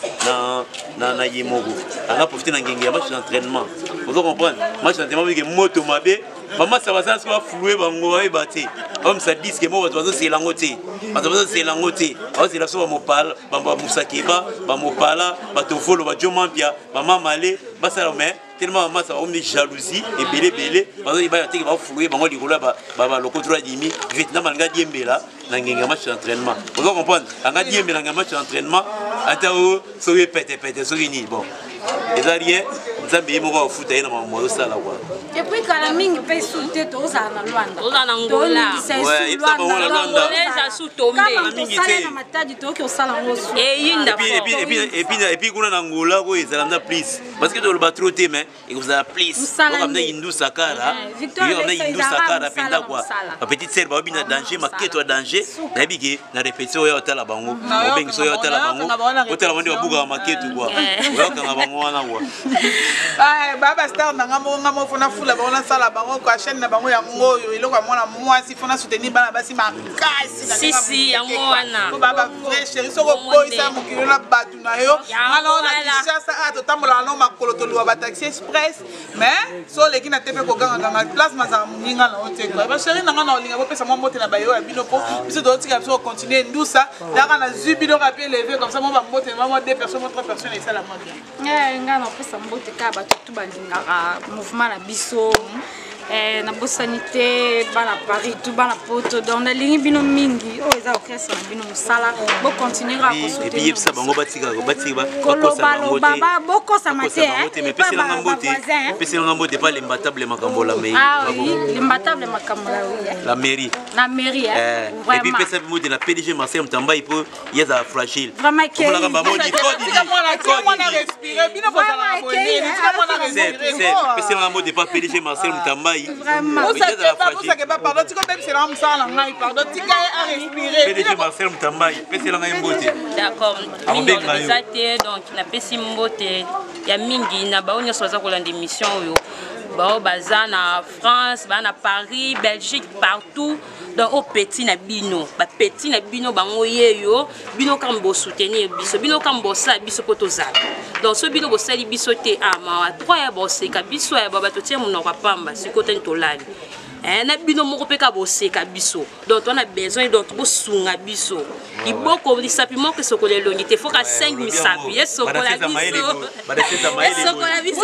na yemoko anga profiter na ngenge ya match d'entraînement vous comprenez match d'entraînement que moto mabe maman ça va ça soit floué bango et baté homme ça dit que moi toi c'est langoté c'est langoté c'est la so mopal bamba musakeba ba mopala ba tofolo ba jomampia maman malé ba ça mais tellement maman ça on jalousie et belé parce que ba te va floué bango likolo ba lokotro dimi Vietnam anga diembela na ngenga match d'entraînement vous comprenez anga diembela na match d'entraînement ata o so pète so ni bon et ça rien nzambe ye moko afuta ye na makambo azosala kwa et puis kala mingi mpe su te tozala na lwanda tozala na ngola tolingisa su tombe tosala na matadi toyoki osala ngo su eyinda et puis kuna na ngola ko ezala na plus parce que toloba trop te mais ekozala plus okamna Hindu Sakara okamna Hindu Sakara penda kwa ba petite sœur ba bina danger maketo ya danger na biki na répétition ya otala bango obengi so ya otala bango otala bandi babuka maketo kwa oyokanga bango wana kwa baba star na ngamo fona fula ba ona sala bango kwa chaîne na bango ya ngoyo iloko mwana mwasi fona soutenir bana basi makasi si yango wana baba vrai chéri soko boisa mokilo na batu na yo ngana ona kishasa a totambola na makolo tolwa ba taxi express mais so leki na tepe ko ganga ganga place maza muninga na ote kwa ba chéri na ngana olinga bo pesa mwa mbote na bayo ya bino po biso do tika biso continuer ndusa daka na zubino ka pe lever comme ça moi ba mbote moi deux personnes 3 personnes et ça la moi bien ngana pesa mbote ka bato tu balingaka mouvement na biso na bosani te bana Paris tout bana poto donc nalingi bino mingi oyo eza okesa na bino mosala bocontinuera et puis yebisa bango batika baba bokosama te peselanga mbote pa lembatable makambo la mairie lembatable makambo la mairie et puis pesa mbote na PDG Marcel Mutambai po yeza fragile vraiment que on ba modi code peselanga mbote pa PDG Marcel Mutambai vraiment ça que pas pardon tu comme c'est là musala ngai pardon tu kay à respirer PDG Marcel Mutambai peselanga mbote d'accord mingi donc na pesi mbote ya mingi na bao nyonso baza kolanda émission oyo bao baza na France ba na Paris Belgique partout donc au petit na bino ba petit na bino bango yeyo bino kam bo soutenir biso bino kam bo sa biso poto za donc so bino bo sali biso te ama 3 ya bo se ka biso ya baba to tie mo na pamba sikote ntolali na bino moko peka bo se ka biso donc on a besoin donc bo sunga biso iboko lisapi moko sokole longi te foka 5 misapi yesokola biso yesokola biso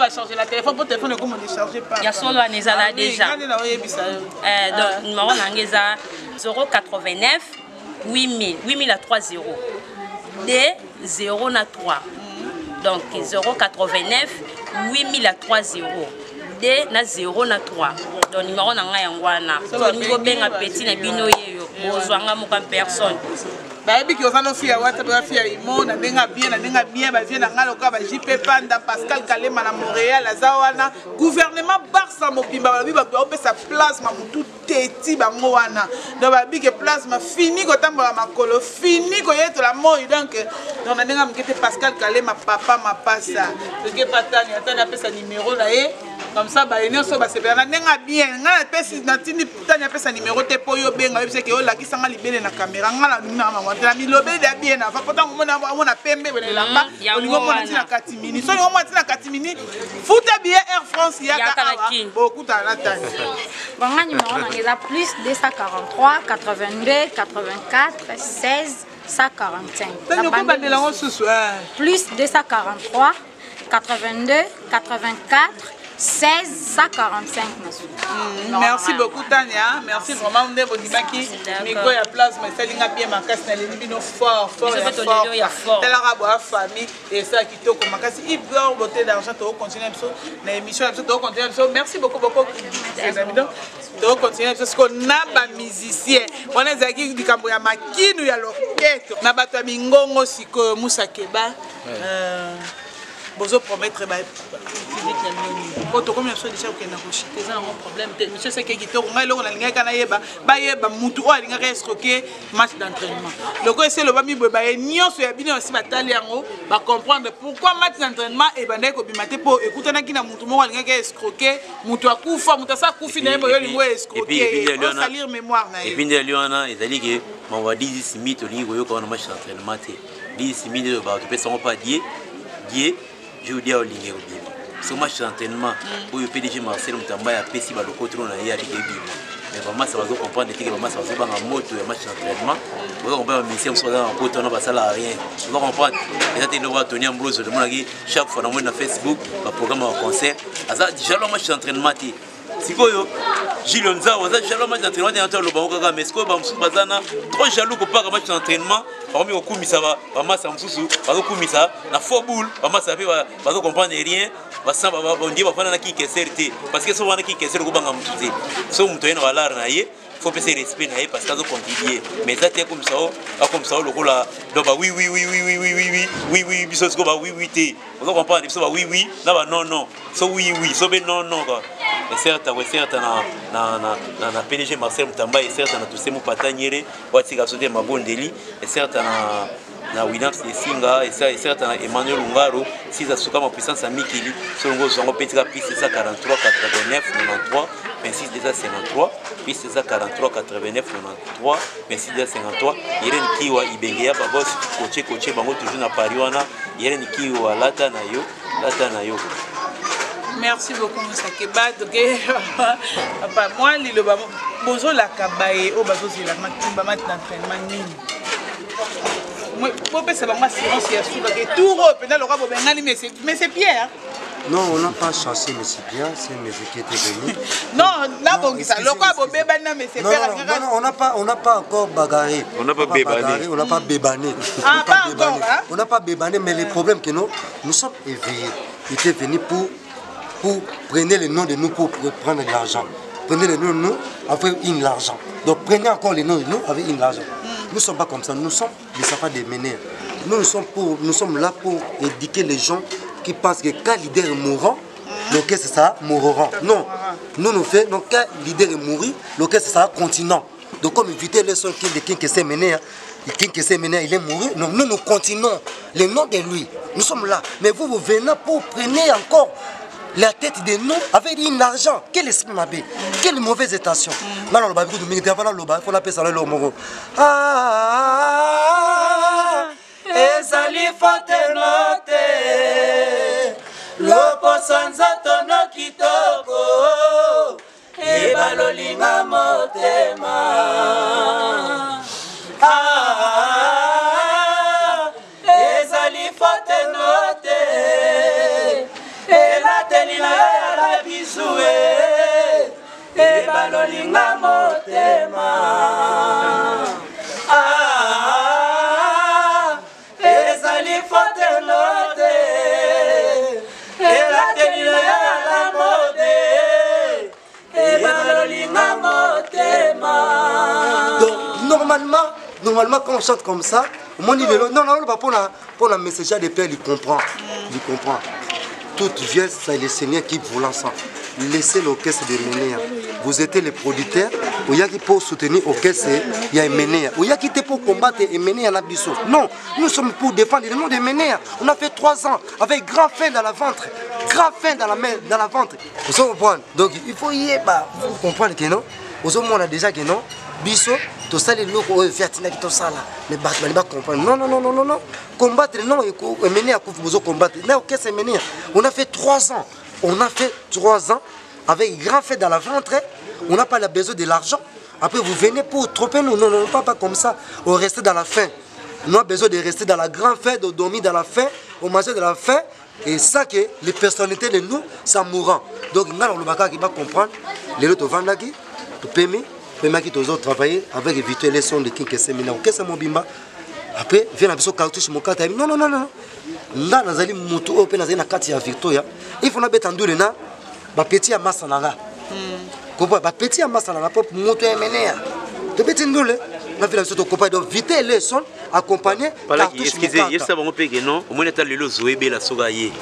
changer la téléphone pour téléphone comme on décharger pas. Ya solo anezala déjà. Donc numéro nangeza 089 8000 à 30 D 0 na 3. Donc 089 8000 à 30 D na 0 na 3. Donc numéro nanga yangwana. So niveau benga petit na bino yeyo. Bozwanga moka personne. Baby qui osano fia WhatsApp ba fia imo na denga bien ba vie na ngalo ka ba JP Panda Pascal Kalema na Montréal azawana gouvernement Barça mopimba ba biba ba opesa plasma mutu teti bango wana donc ba big plasma fini ko tambola makolo fini ko yeto la moi donc na denga mkete Pascal Kalema papa mapasa que patani atana pesa numéro na ye comme ça ba ene so ba sepela na denga bien ngala pesi na tindi tanya pesa numéro te po yo benga yebise ke yo lakisa nga libele na caméra ngala na mama la milobe da bien na fa pourtant on a pembe bele lamba olingo mona tina katimini so lingo mona tina katimini futa bien Air France yaka beaucoup ta la tani banga numéro na ngeza plus 243 82 84 16 145 plus 243 82 84 16 145. Merci beaucoup Tania, merci vraiment on est bonibaki miko ya plasma salinga bien makasi na libino fort tela rabo famille et ça kitoko makasi ibor beauté d'argent to continuer so na émission to continuer so merci beaucoup les amis donc to continuer parce que na ba musicien on est zaki dikambo ya makinu ya loketo na bato ya mingongo siko musakeba bozo promettre ba public na mini auto comme ça déjà que na kochiter ça un problème monsieur c'est que kitoko ngai loko na linga kana yeba ba yeba mutu o linga ka escroquer match d'entraînement loko ese lo ba mi ba nyonso ya bino si batali yango ba comprendre pourquoi match d'entraînement e bande ko bimate po ekutana kina mutu mo linga ka escroquer mutu akufa mutu sa kufi na yebo yo lingo escroquer on salir mémoire na et puis de liona ezali ke mon va 10 minutes lingo yo ko na match d'entraînement te 10 minutes ba to pesa pas die je vous dis au ligne au match d'entraînement où le PDG Marcel Mutambai a payé si le contrôle na ya ligue mais vraiment ça va comprendre que vraiment ça va pas en moto et match d'entraînement vous comprendre mais si on dans un pote on va ça là rien vous comprendre et ça tu le vois Tony Ambrose de mon chaque fois dans Facebook un programme en concert ça déjà le match d'entraînement sikoyo Gilles Nza waza déjà le match d'entraînement dans le banc mais ce que bazana trop jaloux pour pas match d'entraînement parmi au kumisa va massa msusu va kumisa na faux boule va massa va comprendre rien on dit va faire na qui certé parce que souvent na qui certé ko banga mutute so muto ena walar na ye faut passer respect na ye parce que ça contribuer mais ça c'est comme ça le cola donc oui biso ko ba oui té vous comprenez biso ba oui na ba non so oui so be non quoi et certes na PDG Marcel Mutamba et certes na tous ces mupatanyere watika sote mabondeli et certes na Williams Singa et certes na Emmanuel Ungaro si ça suka ma puissance à Mikili selon zongo petit piste ça 43 89 93 26 déjà 53 piste ça 43 89 93 26 déjà 53 Yeren Kiwa Ibengea babos coach bango toujours na Pariwana Yeren Kiwa lata na yo. Merci beaucoup Moussake Bat. Papa moi lilo ba bozo la kabaye o bazo zela matumba mat d'entraînement nini. Moi pour ça ba ma assurance ya souka que tout repena le roi bengani mais c'est Pierre. Non, on n'a pas chassé M. Pierre, c'est M. qui était venu. Non, là bon ça le roi bengani mais c'est Pierre. Non, on n'a pas encore bagarré. On n'a pas bébané. On n'a pas bébané. Ah pas encore hein. On n'a pas bébané mais le problème que nous sommes éveillés. Il était venu pour prendre le nom de nous pour prendre de l'argent. Prenez le nom de nous avec l'argent. Donc prenez encore le nom de nous avec l'argent. Nous ne sommes pas comme ça, nous sommes des sapins des meneurs. Nous sommes là pour éduquer les gens qui pensent que quand le leader est mourant, l'orchestre ça mourra. Non, nous faisons, donc quand le leader est mort, l'orchestre ça continent. Donc comme éviter les sons de qui s'est mené, il est mort, donc nous continuons le nom de lui. Nous sommes là. Mais vous venez pour prendre encore la tête de nous avec une argent. Quel esprit m'appelle? Quelle mauvaise intention. Maintenant, le babi de Mingi, il faut l'appeler ça le moro. Ezali fote note Loposanza tono kitoko Ebalolinga motema Ezali fote note Elatelina la bisoué Ebalolinga motema Ezali fote note Elatelina la mode Ebalolinga motema. Donc normalement quand on chante comme ça, non, pour la messager de Père, il comprend. Toute vieille, c'est le Seigneur qui vous lance. Laissez l'orchestre de mener. Vous êtes les producteurs. Il y a qui pour soutenir l'orchestre, il y a mener. Il y a qui pour combattre et mener à l'Abisso. Non, nous sommes pour défendre le nom de mener. On a fait 3 ans avec grand faim dans la ventre. Grand faim dans la ventre. Vous comprenez? Donc il faut y aller. Vous comprenez que non? Vous on a déjà que non? Bisso, tout ça les locaux vertina qui tout ça là. Mais Batman va comprendre. Non. Combattre non et mener à vous combattre. Là OK c'est mener. On a fait 3 ans. Avec grand fait dans la ventre. On n'a pas besoin de l'argent. Après vous venez pour tromper nous. Non, pas comme ça. On reste dans la faim. On a besoin de rester dans la grande faim, de dormir dans la faim, on mange de la faim. Et ça que les personnalités de nous, ça mourra. Donc on a le baka qui va comprendre. Les autres vendent qui, tu permets. Même qui toujours travailler avec éviter les sons de qui que c'est maintenant que c'est mon bimba après vient la personne cartouche mon carte non là nazali mutu ope nazali na carte ya Victoria il faut na betandu na ba petit ya massa nanga kopa ba petit ya massa nanga pop mutu emenea to betindule na vila soto kopa donc vite les sons accompagner cartouche excusez yesa bango peke non au moins ta lelo zoebe la soga ye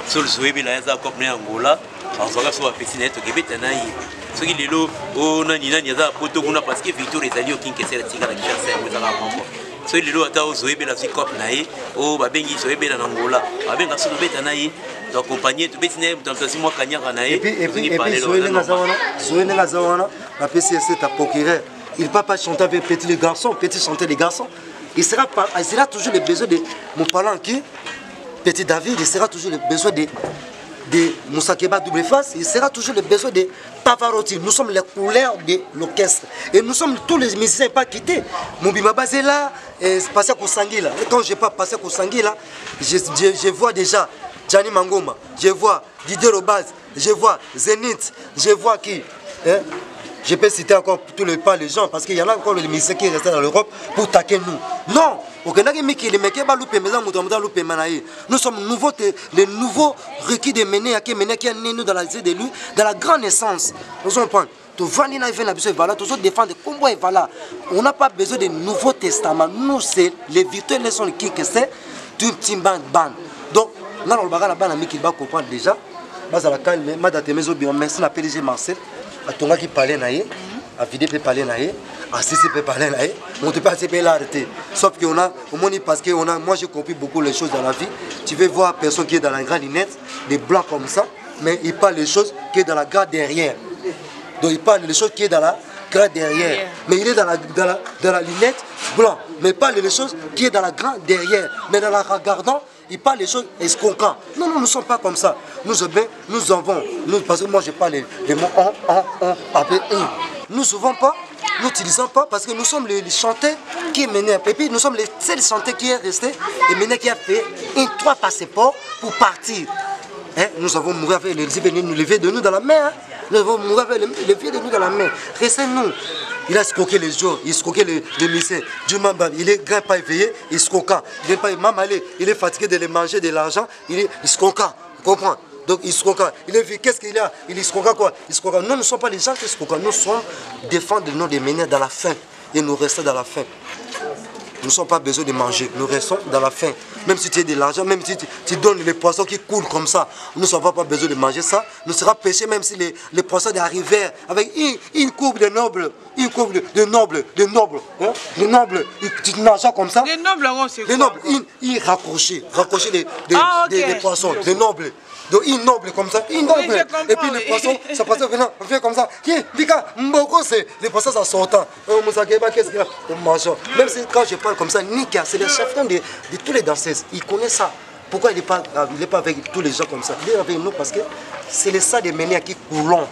sol zoebe la yaza kopne Angola en soga so ba petit net to kebeta na yi ce qui est là, on a ni a poto kuna parce que Victor est allé au Kinshasa la tika la Kinshasa on a vraiment ce qui est là ata ozoebe la sikop nae o babengi zoebe na Angola babenga so beta nae d'accompagner tout betine tantasi moi kanyaka nae et puis zoene la zawana la PCC ta procureur il va pas chanter avec petit garçon il sera toujours le besoin de mon parlant qui petit David il sera toujours le besoin de de Moussakeba double face, il sera toujours le besoin de Pavarotti. Nous sommes les couleurs de l'orchestre. Et nous sommes tous les musiciens pas quittés. Moubima Bazela, passé à Koussangila. Quand je pas passé à Koussangila, je vois déjà Gianni Mangoma, je vois Didier Robaz, je vois Zénith, je vois qui je peux citer encore tous les pas les gens parce qu'il y en a encore les musiciens qui restent dans l'Europe pour taquer nous. Non, nous sommes nouveaux, les nouveaux requis de mener qui est né nous dans la vie de lui, dans la grande naissance. Nous sommes pas. On n'a pas besoin de Nouveau Testament. Nous, c'est les virtuels sont qui que c'est d'une team band. Donc, là, on va comprendre déjà. Merci à PDG Marcel. À Tonga qui parlait naïe, à Vidé peut parler naïe, à Sissi peut parler naïe, on peut pas l'arrêter. Sauf qu'on a, au moins parce que moi j'ai compris beaucoup les choses dans la vie. Tu veux voir personne qui est dans la grande lunette, des blancs comme ça, mais il parle des choses qui est dans la grande derrière. Donc il parle des choses qui est dans la grande derrière. Mais il est dans la lunette blanc, mais il parle des choses qui est dans la grande derrière. Mais dans la regardant, il parle des choses escroquantes. Non, nous ne sommes pas comme ça. Nous avons, parce que moi je parle les mots après. Nous ne souvent pas, nous n'utilisons pas parce que nous sommes les chanteurs qui est mené. Et puis nous sommes les seuls chanteurs qui est resté et mené qui a fait 3 passeports pour partir. Nous avons mouru avec les leviers de nous dans la main. Nous avons mouru avec les leviers de nous dans la main. Restez-nous. Il a escroqué les jours, il a escroqué les musiciens. Il est grand pas éveillé, il escroquant. Il est fatigué de les manger de l'argent, il est escroquant. Vous comprenez? Donc il escroquant. Il est vu, qu'est-ce qu'il a? Il est escroquant quoi? Nous ne sommes pas les gens qui escroquent. Nous sommes défendus de nos démeneurs dans la faim. Et nous restons dans la faim. Nous n'avons pas besoin de manger, nous restons dans la faim. Même si tu as de l'argent, même si tu donnes les poissons qui coulent comme ça, nous n'avons pas besoin de manger ça. Nous serons pêchés même si les poissons arrivent avec une courbe de nobles, une courbe de nobles, tu nages comme ça. Les nobles, c'est quoi? Les nobles, ils raccrochaient les poissons, les nobles. Donc une noble comme ça, une noble. Et puis les poissons, ça passe venant, on fait comme ça. Les poissons ça sortant. Qu'est-ce qu'il y a? On mange. Même si quand je parle comme ça, Nika, c'est le chef de tous les danseuses. Il connaît ça. Pourquoi il n'est pas avec tous les gens comme ça? Il est avec nous parce que c'est le ça des ménias qui coulent.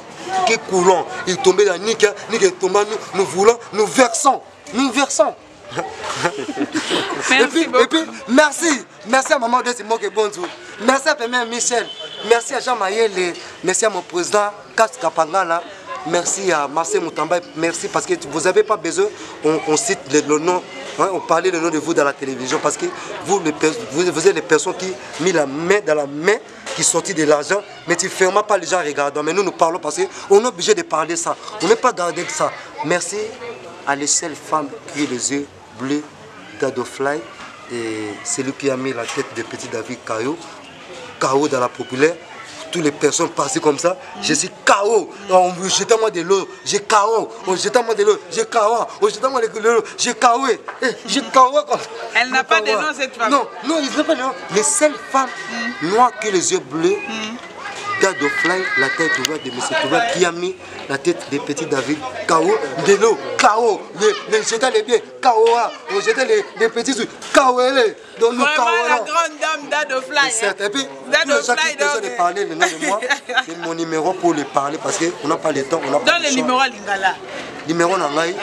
Il est tombé dans Nika, Nika est tombé, nous voulons, nous versons. Et puis, merci à maman de Simon Kebonzou, merci à Pemé Michel, merci à Jean Mayele, merci à mon président Kat Kapangala, merci à Marcel Moutamba, merci parce que vous n'avez pas besoin, on cite le nom, on parlait le nom de vous dans la télévision parce que vous êtes les personnes qui ont mis la main dans la main, qui sortent de l'argent, mais tu ne fermes pas les gens regardant. Mais nous parlons parce qu'on est obligé de parler ça, on n'est pas gardé de ça. Merci à les seules femmes qui ont les yeux bleus, Gadofly, et c'est lui qui a mis la tête de petit David KO dans la populaire. Toutes les personnes passées comme ça, je suis KO. On me jette moi de l'eau, j'ai KO. On jette moi de l'eau, j'ai KO. On jette moi de l'eau, j'ai KO. J'ai KO comme ça. Elle n'a pas de nom cette femme. Non, il n'a pas de nom. Les seules femmes noires qui ont les yeux bleus, Gadofly, la tête ouverte de M. Touba, qui a mis la tête de petit David KO, de l'eau, KO, les jeter les pieds, KO, on jetait les petits sous, KO, donc nous KO. La grande dame d'Adofly. Et puis, tous les gens qui ont besoin de parler le nom de moi, c'est mon numéro pour les parler parce qu'on n'a pas le temps. Dans le numéro à Lingala. Numéro Nangaï,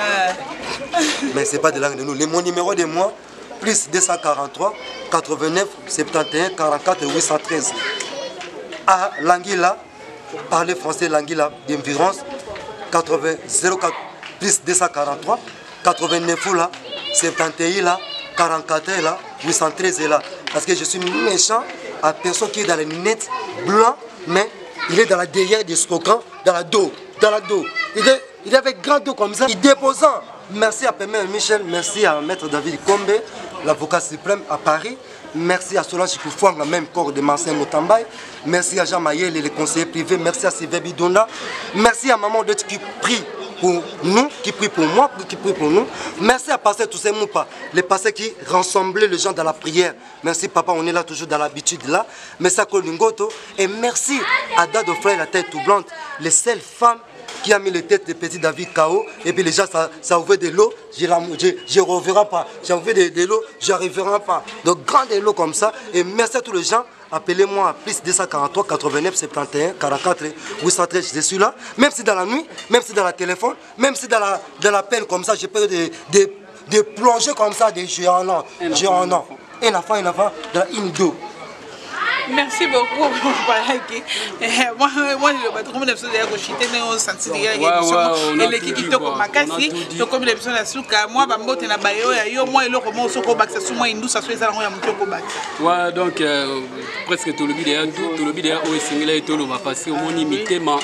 mais ce n'est pas de langue de nous. Mon numéro de moi, plus 243 89 71 44 813. À Languila, parler français Languila d'environ 04 plus 243 89 là 71 là 44 là 813 là parce que je suis méchant à personne qui est dans les lunettes blanc mais il est dans la derrière des scroquants dans la dos il est avec grand dos comme ça il déposant. Merci à Pemé Michel, merci à Maître David Kombe, l'avocat suprême à Paris. Merci à Solange Koufouang, le même corps de Marcel Moutambay. Merci à Jean Mayel, les conseillers privés. Merci à Sylvain Bidonda. Merci à Maman Dot qui prie pour nous, qui prie pour moi, qui prie pour nous. Merci à Pasteur Toussaint Moupa, les pasteurs qui rassemblaient les gens dans la prière. Merci Papa, on est là toujours dans l'habitude là. Merci à Kolingoto. Et merci à Dado Frère, la tête tout blanche, les seules femmes qui a mis les têtes de petit David KO et puis les gens ça ouvert de l'eau, je ne reverrai pas. J'ai ouvert de l'eau, je n'arriverai pas. Donc grand de l'eau comme ça et merci à tous les gens appelez-moi à plus 243 89 71 44 813. Je suis là, même si dans la nuit, même si dans le téléphone, même si dans l'appel comme ça, je peux de plonger comme ça des géants. Un enfant, dans une dos. Merci beaucoup. Moi, je vais trouver des choses à rejeter dans le sens de l'équipe qui toko makasi, to comme les personnes à souka. Moi, bambo te na bayo ya yo. Moi, le comment soko baksa sous moi indou ça soit ça ya mutoko baksa. Ouais, donc presque tout le vidéo au single et tout le va passer au moni mitema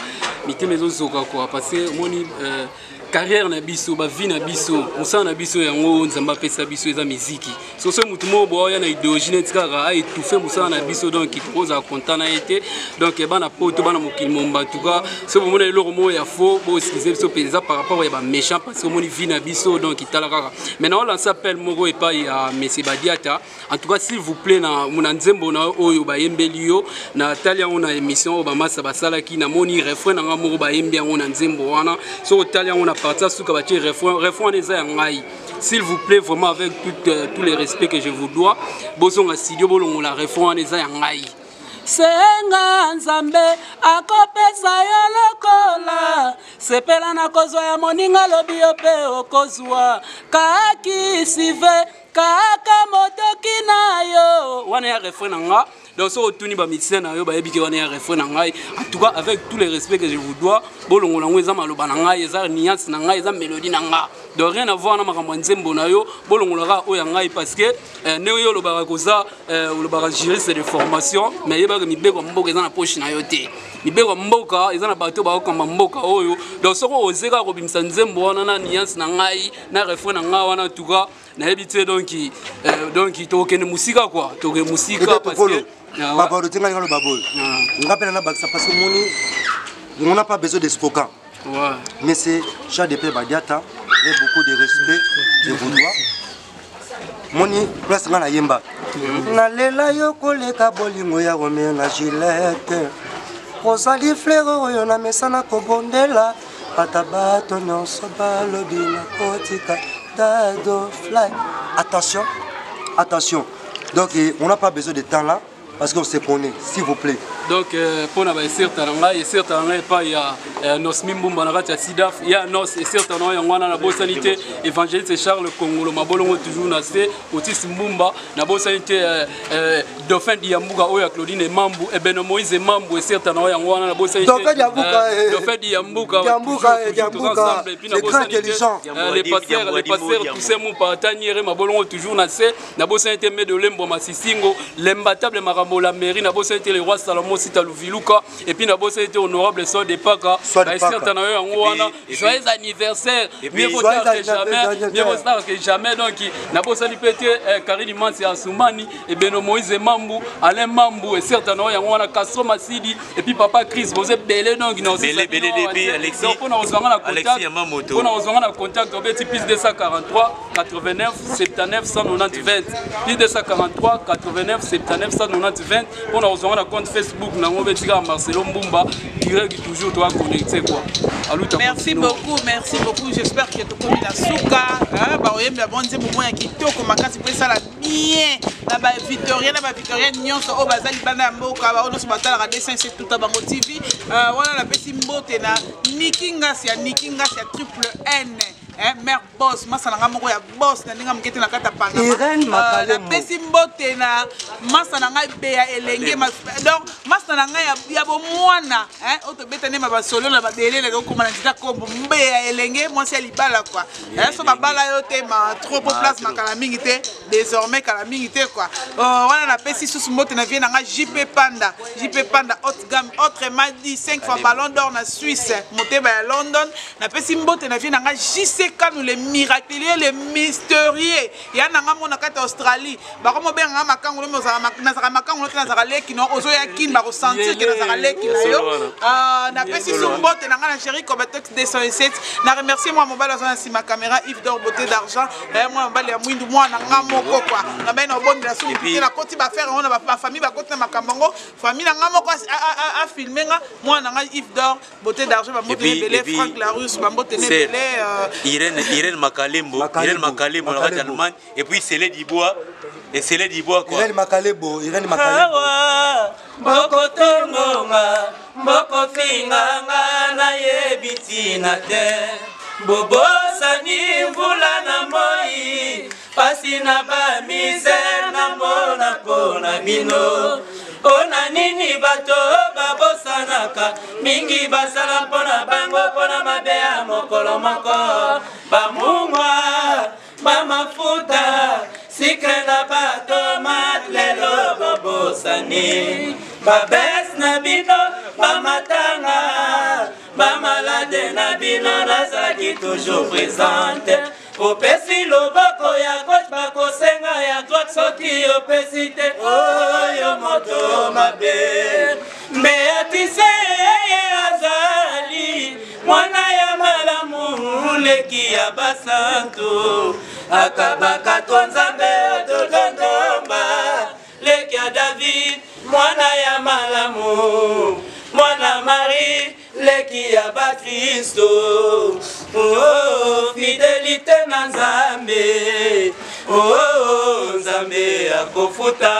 maison soka quoi passer moni carrière na biso ba vie na biso musana na biso yango nzamba pesa biso eza muziki so so mutu mo boya na idéologie netikaka a étouffé musana na biso donc ikoza content na été donc bana poto bana mokili momba tuka so bomona eloko mo ya faux bo skizer biso pesa par rapport ya ba méchant parce que moni vie na biso donc itala kaka maintenant on lance appel moko et pas ya monsieur Badiata en tout cas s'il vous plaît na muna nzembo na oyo ba yembeli yo na talia on a émission o ba masa basala ki na moni refrain na moko ba yembi yango na nzembo wana so talia on a partir sous kabati refrain des ngai s'il vous plaît vraiment avec tous les respects que je vous dois bosonga studio bolongo la refrain des ngai senga nzambe akopesa yo lokola sepela na kozwa ya moninga lobi yo pe okozwa kaki sive kaka motoki na yo wana ya refrain nga donc so otuni ba musicien na yo ba yebiki wana ya refrain na ngai en tout cas avec tous les respects que je vous dois bolongo lango eza maloba na ngai eza nuance na ngai eza mélodie na nga donc rien à voir na makambo nzembo na yo bolongo la o ya ngai parce que ne yo lo bara koza lo bara juriste de formation mais yeba que mibeko mboka eza na poche na yo te mibeko mboka eza na bato ba okamba mboka oyo donc soko ozeka ko bimisa nzembo wana na nuance na ngai na refrain na nga wana en tout cas na yebite donc tokene musika quoi tokene musika parce que Babolo, tu as le babol. On rappelle la parce que on n'a pas besoin de spoken. Mais c'est Jean de Paix Badiata, avec beaucoup de respect, je vous dois. Moni, place dans la yemba. Na lela yo koleka bolingo ya romenga gilette. Rosali fleur yo na mesana kobondela. Patabato nyonso balobi na kotika dado fly. Attention, attention. Donc on n'a pas besoin de temps là. Parce qu'on se connaît, s'il vous plaît. Donc, pour nous, il y a certains pas il y a nos mimbumba na kati ya sidaf, il y a nos et certains il y a ngwana na bo sanité évangéliste Charles Kongolo mabolongo toujours na se Otis Mbumba na bo sanité Dauphin Diambuka oya Claudine Mambu et Beno Moïse Mambu et certains il y a ngwana na bo sanité Dauphin Diambuka et puis na bo sanité les pasteurs tous ces mots partaniere mabolongo toujours na se na bo sanité Medolembo Masisingo l'imbattable Marambo la mairie na bo sanité le roi Salomon Sita Luviluka et puis na bo sanité honorable Soir de Paka joyeux anniversaire, mieux vaut tard que jamais, donc n'a pas sali pété Karine Mansi Assoumani et Beno Moïse Mambu, Alain Mambu et certainement il y a un Castro Massidi et puis Papa Chris, vous êtes belé donc non c'est Alexis, donc on a besoin de contact, on petit plus 243 89 79 190 20 plus 243 89 79 190 20 on a besoin de compte Facebook, on va dire Marcelo Mbumba direct toujours toi connecté. Merci beaucoup, j'espère que tu as commis la souka. Bah, oui, mais bon, c'est pour moi qui te comme quand tu ça la bien. Là-bas, Victorien, Nyon, so Bazali Banambo, Kabaono, Batala, la dessin, c'est tout à Bango TV. Voilà la petite mbote na Nikinga, c'est triple N. Mère boss, masana moko ya boss na ndinga mkete na kata panga. La pesi mbote na masana ngai be ya elenge donc masana ngai ya bo mwana oto betane ma ba solo na ba belele ko komana ndika kombo mbe ya elenge moi c'est libala quoi. So ba bala yo te ma trop place makala mingi te désormais kala mingi te quoi. Voilà la pesi sous mbote na vie na ngai JP Panda haute gamme autrement dit 5 fois ballon d'or na Suisse monté ba London na pesi mbote na vie na ngai JC nous les miraculeux, les mystérieux. Il y a un monde en Australie. Bah comme bien un macango, nous avons un macango, nous avons un lait qui nous a osé qui va ressentir que nous avons un lait qui n'a pas si son bot et n'a rien chéri comme texte 207. N'a remercié moi mon bal dans ma caméra Yves d'or beauté d'argent. Moi mon bal est moins de moi n'a moko quoi. N'a bien un bon de la soupe. La côte va faire on a ma famille va côté ma camongo. Famille n'a moko à filmer moi n'a Yves d'or beauté d'argent. Ma beauté belé Franck Larousse ma beauté belé. Irène Makalembo, on va d'Allemagne, et puis Célé Dibois, quoi. Irène Makalebo. Mboko tongonga, mboko finganga na yebitina te. Bobosani mvula na moi, pasi na ba misère na mona pona bino. Ona nini bato babosanaka, mingi basala pona bango pona mabea mokolo moko. Bamungwa, bamafuta, sikre na batomat lelo bobosani. Babes na bino, bamatanga, bamalade na bino nazaki toujours présente. Opesi loboko ya gauche bakosenga ya droite soki opesi te oyo moto mabe. Beatise azali mwana ya malamu leki ya basantu akabaka to nzambe dodondomba leki ya David mwana ya malamu mwana Marie leki ya bakristo. Oh, fidélité na nzambe, oh, nzambe akofuta.